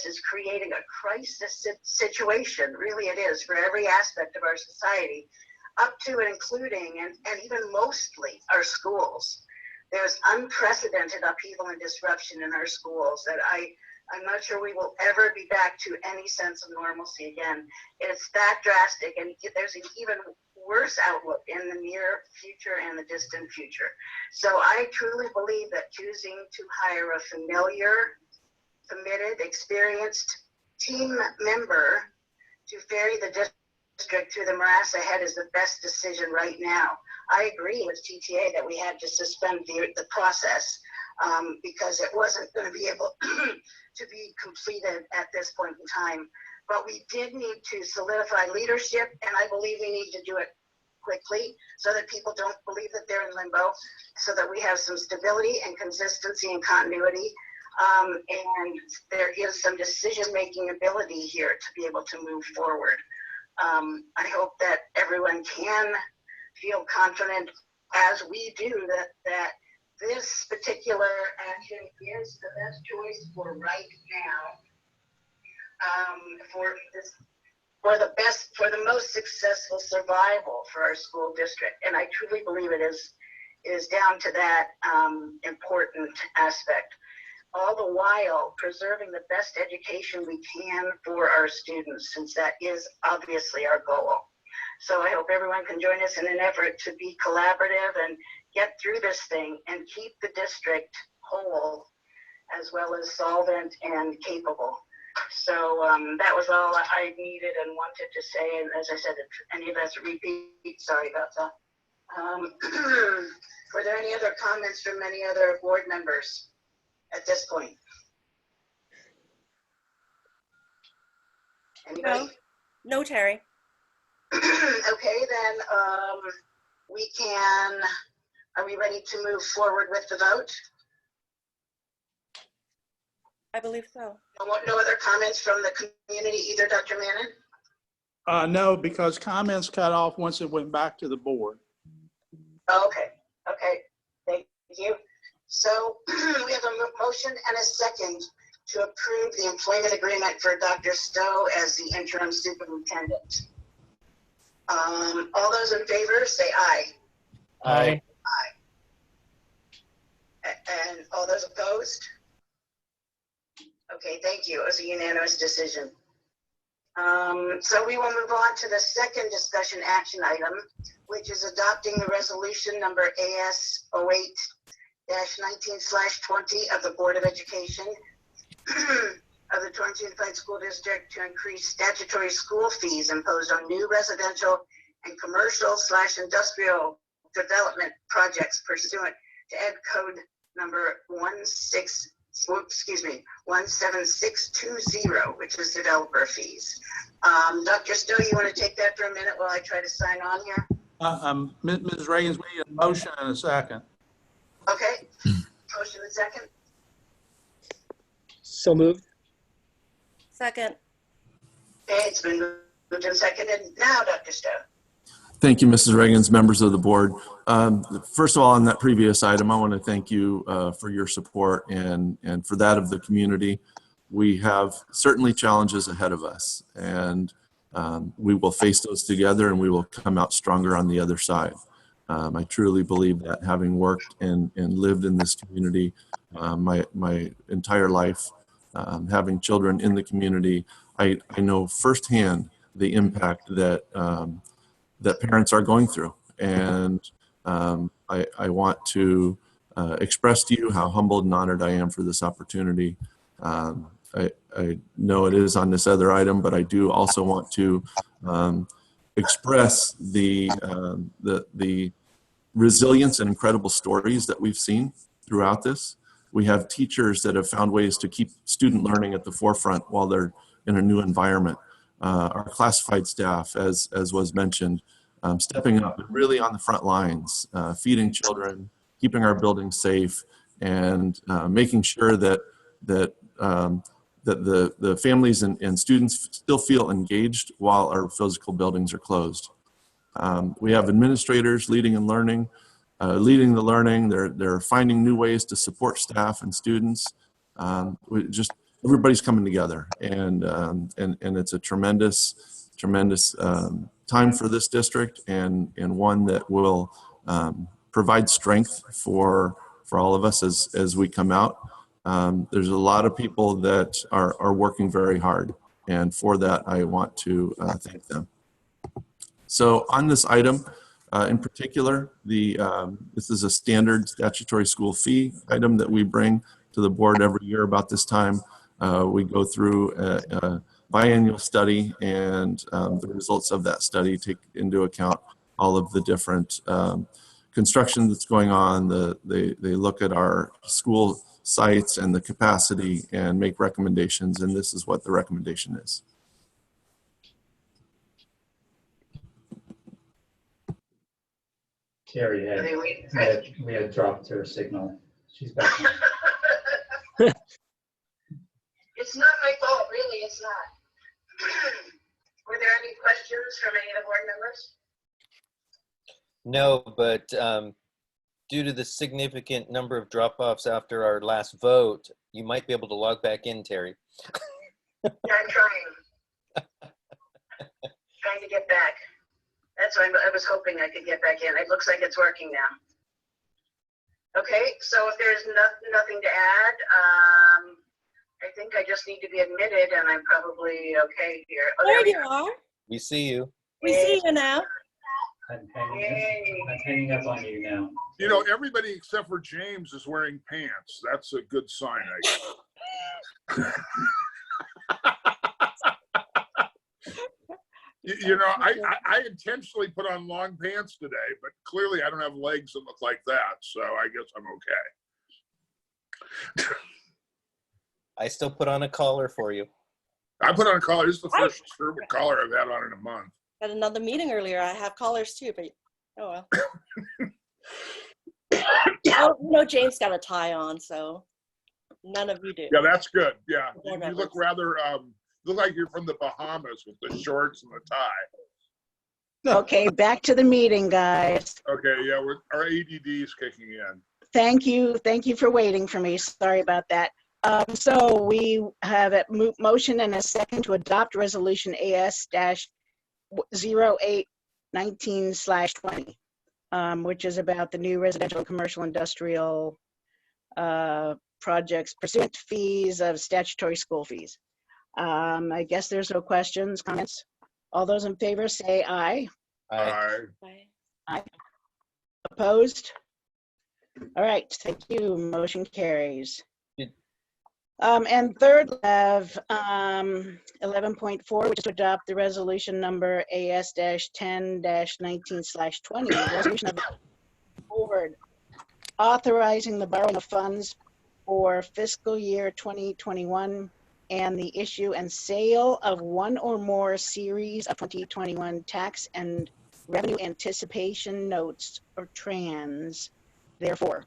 is creating a crisis situation, really it is, for every aspect of our society, up to and including and even mostly our schools. There's unprecedented upheaval and disruption in our schools that I'm not sure we will ever be back to any sense of normalcy again. It's that drastic, and there's an even worse outlook in the near future and the distant future. So I truly believe that choosing to hire a familiar, committed, experienced team member to ferry the district through the morass ahead is the best decision right now. I agree with TTA that we had to suspend the process because it wasn't going to be able to be completed at this point in time. But we did need to solidify leadership, and I believe we need to do it quickly so that people don't believe that they're in limbo, so that we have some stability and consistency and continuity. And there is some decision-making ability here to be able to move forward. I hope that everyone can feel confident, as we do, that this particular action is the best choice for right now, for the most successful survival for our school district. And I truly believe it is down to that important aspect. All the while preserving the best education we can for our students, since that is obviously our goal. So I hope everyone can join us in an effort to be collaborative and get through this thing and keep the district whole, as well as solvent and capable. So that was all I needed and wanted to say. And as I said, if any of us repeat, sorry about that. Were there any other comments from any other board members at this point? Anybody? No, Terry. Okay, then are we ready to move forward with the vote? I believe so. No other comments from the community either, Dr. Mannon? No, because comments cut off once it went back to the board. Oh, okay, thank you. So we have a motion and a second to approve the employment agreement for Dr. Stowe as the interim superintendent. All those in favor say aye. Aye. And all those opposed? Okay, thank you. It was a unanimous decision. So we will move on to the second discussion action item, which is adopting the resolution number AS 08-19/20 of the Board of Education of the Torrance Unified School District to increase statutory school fees imposed on new residential and commercial/industrial development projects pursuant to Ed Code number 17620, which is developer fees. Dr. Stowe, you want to take that for a minute while I try to sign on here? Ms. Ragins, we need a motion and a second. Okay, motion and second. So moved. Second. Okay, it's been moved and seconded. Now, Dr. Stowe. Thank you, Mrs. Ragins, members of the board. First of all, on that previous item, I want to thank you for your support and for that of the community. We have certainly challenges ahead of us, and we will face those together and we will come out stronger on the other side. I truly believe that, having worked and lived in this community my entire life, having children in the community, I know firsthand the impact that that parents are going through. And I want to express to you how humbled and honored I am for this opportunity. I know it is on this other item, but I do also want to express the resilience and incredible stories that we've seen throughout this. We have teachers that have found ways to keep student learning at the forefront while they're in a new environment. Our classified staff, as was mentioned, stepping up and really on the front lines, feeding children, keeping our buildings safe, and making sure that the families and students still feel engaged while our physical buildings are closed. We have administrators leading the learning. They're finding new ways to support staff and students. Everybody's coming together, and it's a tremendous time for this district, and one that will provide strength for all of us as we come out. There's a lot of people that are working very hard, and for that I want to thank them. So on this item in particular, this is a standard statutory school fee item that we bring to the board every year about this time. We go through a biannual study, and the results of that study take into account all of the different construction that's going on. They look at our school sites and the capacity and make recommendations, and this is what the recommendation is. Carrie we had dropped her signal. She's back on. It's not my fault, really, it's not. Were there any questions from any of the board members? No, but due to the significant number of drop-offs after our last vote, you might be able to log back in, Terry. Yeah, I'm trying. Trying to get back. That's why I was hoping I could get back in. It looks like it's working now. Okay, so if there's nothing to add, I think I just need to be admitted, and I'm probably okay here. Oh, There you are. We see you. We see you now. I'm hanging up on you now. You know, everybody except for James is wearing pants. That's a good sign, I guess. You know, I intentionally put on long pants today, but clearly I don't have legs that look like that, so I guess I'm okay. I still put on a collar for you. I put on a collar. This is the first shirt with collar I've had on in a month. Had another meeting earlier. I have collars too, but oh well. Oh, no, James got a tie on, so none of you do. Yeah, that's good. Yeah, you look rather look like you're from the Bahamas with the shorts and the tie. Okay, back to the meeting, guys. Okay, yeah, our ADD is kicking in. Thank you for waiting for me. Sorry about that. So we have a motion and a second to adopt resolution AS-0819/20, which is about the new residential and commercial industrial projects pursuant to fees of statutory school fees. I guess there's no questions, comments. All those in favor say aye. Aye. Aye. Opposed? All right, thank you. Motion carries. And third, we have 11.4, which is to adopt the resolution number AS-10-19/20, resolution of the board authorizing the borrowing of funds for fiscal year 2021 and the issue and sale of one or more series of 2021 tax and revenue anticipation notes or trans, therefore,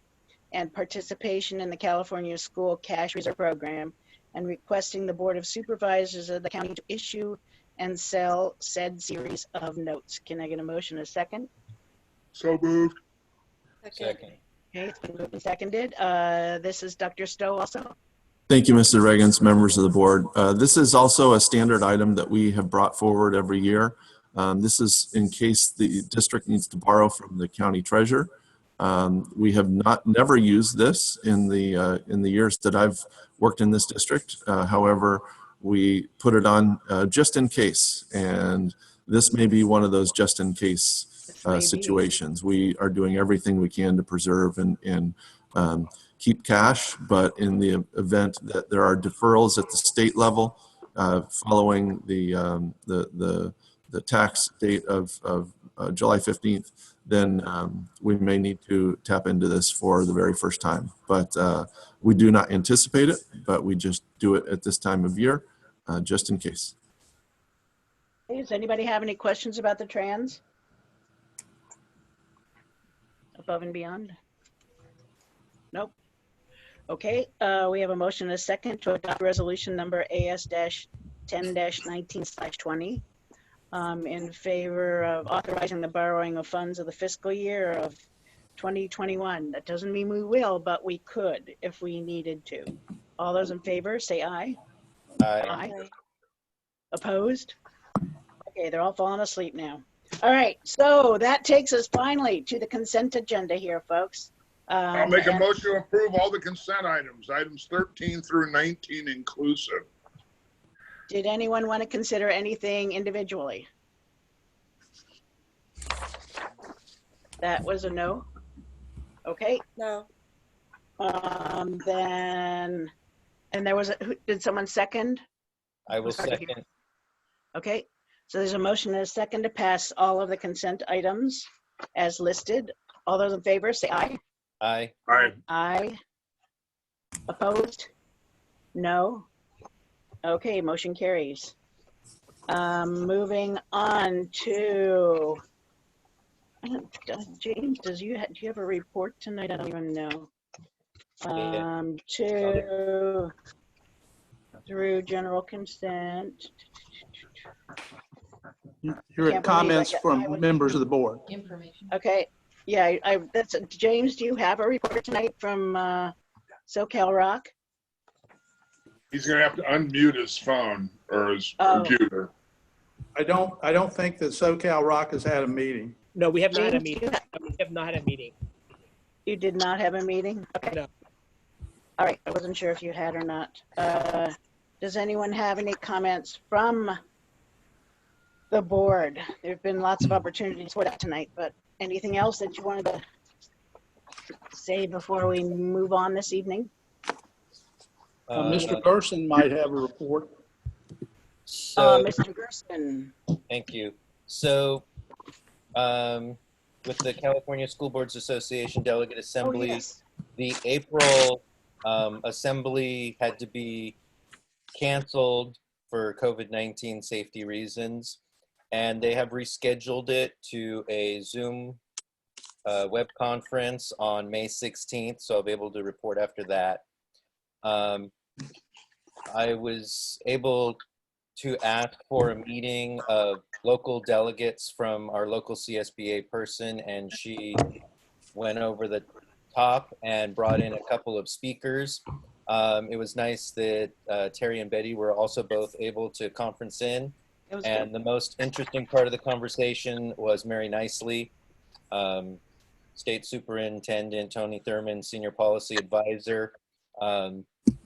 and participation in the California School Cash Reserve Program, and requesting the Board of Supervisors of the county to issue and sell said series of notes. Can I get a motion a second? So moved. Second. Okay, it's been moved and seconded. This is Dr. Stowe also. Thank you, Mr. Ragins, members of the board. This is also a standard item that we have brought forward every year. This is in case the district needs to borrow from the county treasurer. We have never used this in the years that I've worked in this district. However, we put it on just in case, and this may be one of those just in case This may be. situations. We are doing everything we can to preserve and keep cash, but in the event that there are deferrals at the state level following the tax date of July 15th, then we may need to tap into this for the very first time. But we do not anticipate it, but we just do it at this time of year, just in case. Hey, does anybody have any questions about the trans? Above and beyond? Nope. Okay, we have a motion and a second to adopt resolution number AS-10-19/20 in favor of authorizing the borrowing of funds of the fiscal year of 2021. That doesn't mean we will, but we could if we needed to. All those in favor, say aye. Aye. Okay. Opposed? Okay, they're all falling asleep now. All right, so that takes us finally to the consent agenda here, folks. I'll make a And- motion to approve all the consent items 13 through 19 inclusive. Did anyone want to consider anything individually? That was a no. Okay, No. then, and there was did someone second? I will Sorry to hear. second. Okay, so there's a motion and a second to pass all of the consent items as listed. All those in favor, say aye. Aye. Aye. Aye. Opposed? No. Okay, motion carries. Moving on to, James, do you have a report tonight? I don't even know. Through general consent. Here Can't are believe comments I from was- members of the board. Okay, yeah, that's, James, do you have a report tonight from SoCal Rock? He's gonna have to unmute his phone or his Oh. computer. I don't think that SoCal Rock has had a meeting. No, we have not had a James, meeting. We have not had a meeting. You did not have a meeting? Okay. No. All right, I wasn't sure if you had or not. Does anyone have any comments from the board? There've been lots of opportunities for that tonight, but anything else that you wanted to say before we move on this evening? Mr. Gerson might have a report. So, Mr. Gerson. thank you. So, with the California School Boards Association Delegate Oh, Assembly, yes. the April assembly had to be canceled for COVID-19 safety reasons, and they have rescheduled it to a Zoom web conference on May 16th, so I'll be able to report after that. I was able to ask for a meeting of local delegates from our local CSBA person, and she went over the top and brought in a couple of speakers. It was nice that Terry and Betty were also both able to conference in. It was And the most interesting part of the conversation was Mary Nicely, State Superintendent Tony Thurman, Senior Policy Advisor.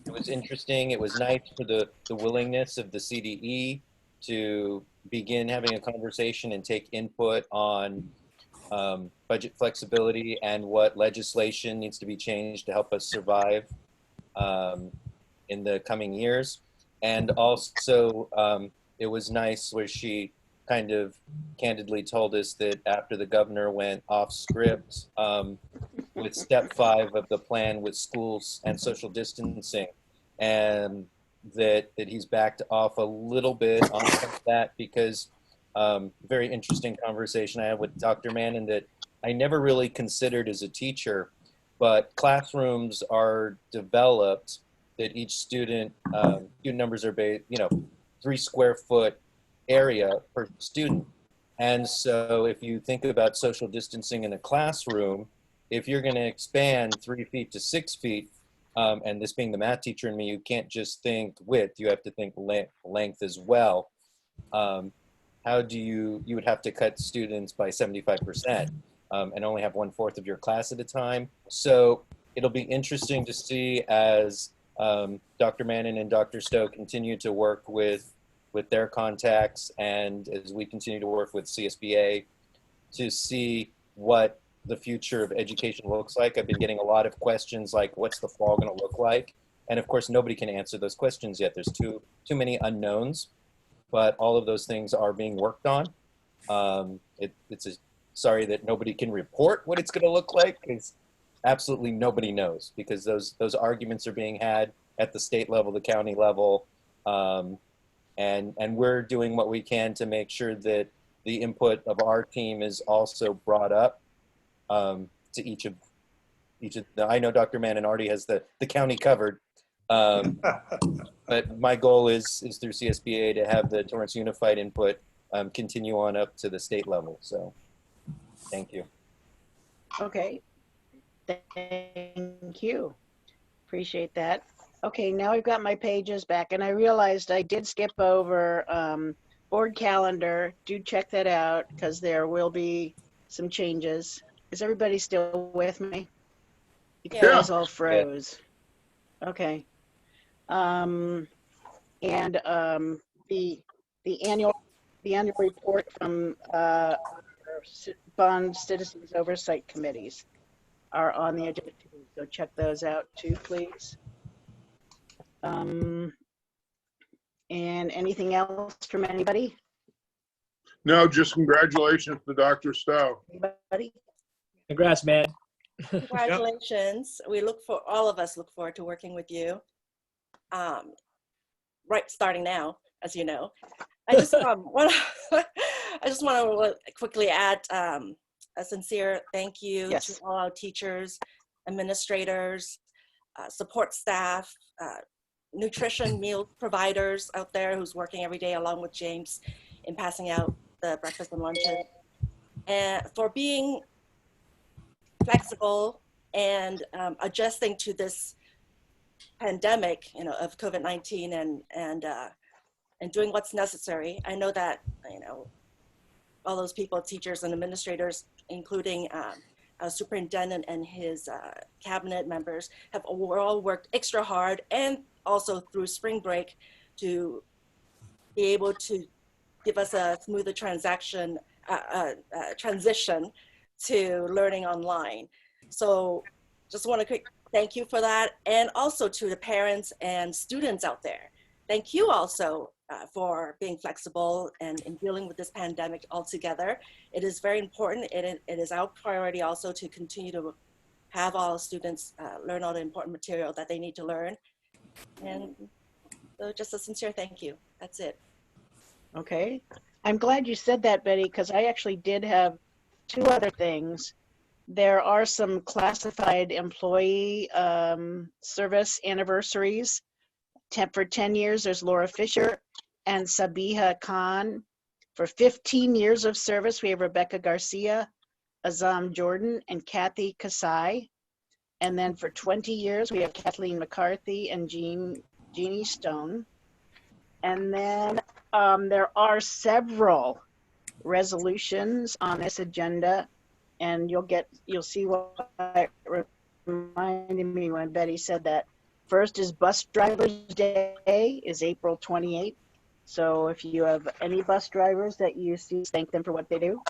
It was interesting. It was nice for the willingness of the CDE to begin having a conversation and take input on budget flexibility and what legislation needs to be changed to help us survive in the coming years. And also, it was nice where she kind of candidly told us that after the governor went off script with step 5 of the plan with schools and social distancing, and that he's backed off a little bit on that because very interesting conversation I had with Dr. Mannon that I never really considered as a teacher, but classrooms are developed that each student numbers are based, 3 square foot area per student. And so if you think about social distancing in a classroom, if you're going to expand 3 feet to 6 feet, and this being the math teacher in me, you can't just think width, you have to think length as well. How do you would have to cut students by 75% and only have 1/4 of your class at a time. So it'll be interesting to see as Dr. Mannon and Dr. Stowe continue to work with their contacts, and as we continue to work with CSBA, to see what the future of education looks like. I've been getting a lot of questions like, what's the fall going to look like? And of course, nobody can answer those questions yet. There's too many unknowns, but all of those things are being worked on. Sorry that nobody can report what it's going to look like, because absolutely nobody knows, because those arguments are being had at the state level, the county level, and we're doing what we can to make sure that the input of our team is also brought up to each of I know Dr. Mannon already has the county covered, but my goal is through CSBA to have the Torrance Unified input continue on up to the state level. So thank you. Okay, thank you. Appreciate that. Okay, now I've got my pages back, and I realized I did skip over board calendar. Do check that out, because there will be some changes. Is everybody still with me? You guys all froze. Okay. And the annual report from Bond Citizens Oversight Committees are on the agenda. So check those out too, please. And anything else from anybody? No, just congratulations to Dr. Stowe. Anybody? Congrats, man. Congratulations. All of us look forward to working with you. Right, starting now, as you know. I just want to quickly add a sincere thank you to all our teachers, administrators, support staff, nutrition meal providers out there who's working every day along with James in passing out the breakfast and lunches, and for being flexible and adjusting to this pandemic, of COVID-19 and doing what's necessary. I know that, all those people, teachers and administrators, including our superintendent and his cabinet members, have all worked extra hard, and also through spring break to be able to give us a smoother transition to learning online. So just want to quick thank you for that. And also to the parents and students out there. Thank you also for being flexible and in dealing with this pandemic altogether. It is very important. It is our priority also to continue to have all students learn all the important material that they need to learn. And so just a sincere thank you. That's it. Okay. I'm glad you said that, Betty, because I actually did have two other things. There are some classified employee service anniversaries. For 10 years, there's Laura Fisher and Sabiha Khan. For 15 years of service, we have Rebecca Garcia, Azam Jordan, and Kathy Kasai. And then for 20 years, we have Kathleen McCarthy and Jeannie Stone. And then there are several resolutions on this agenda, and you'll see what reminded me when Betty said that. First is Bus Drivers Day is April 28th. So if you have any bus drivers that you see, thank them for what they do.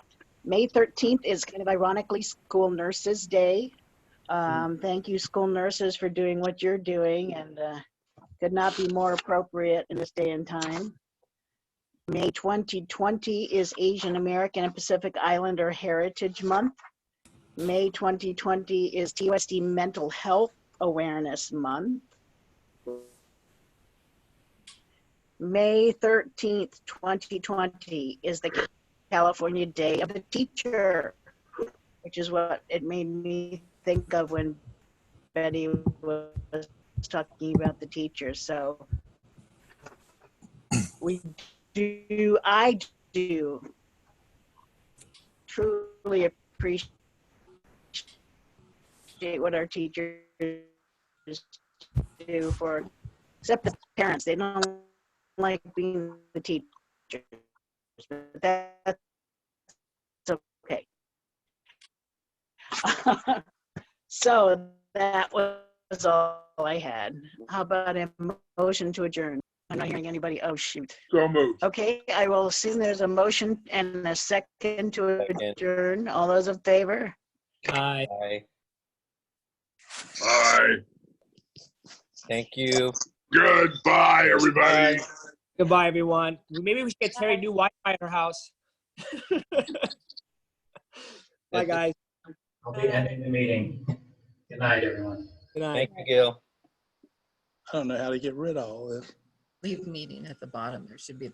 May 13th is kind of ironically School Nurses Day. Thank you, school nurses, for doing what you're doing, and could not be more appropriate in this day and time. May 2020 is Asian American and Pacific Islander Heritage Month. May 2020 is TUSD Mental Health Awareness Month. May 13th, 2020 is the California Day of the Teacher, which is what it made me think of when Betty was talking about the teachers. So I do truly appreciate what our teachers do for, except the parents, they don't like being the teachers, but that's okay. So that was all I had. How about a motion to adjourn? I'm not hearing anybody. Oh, shoot. So moved. Okay, I will assume there's a motion and a second to Second. adjourn. All those in favor? Aye. Aye. Bye. Thank you. Goodbye, everybody. Goodbye, everyone. Maybe we should get Terry new Wi-Fi in her house. Bye, guys. I'll be ending the meeting. Good night, everyone. Good night. Thank you, Gil. I don't know how to get rid of all this. Leave meeting at the bottom. There should be.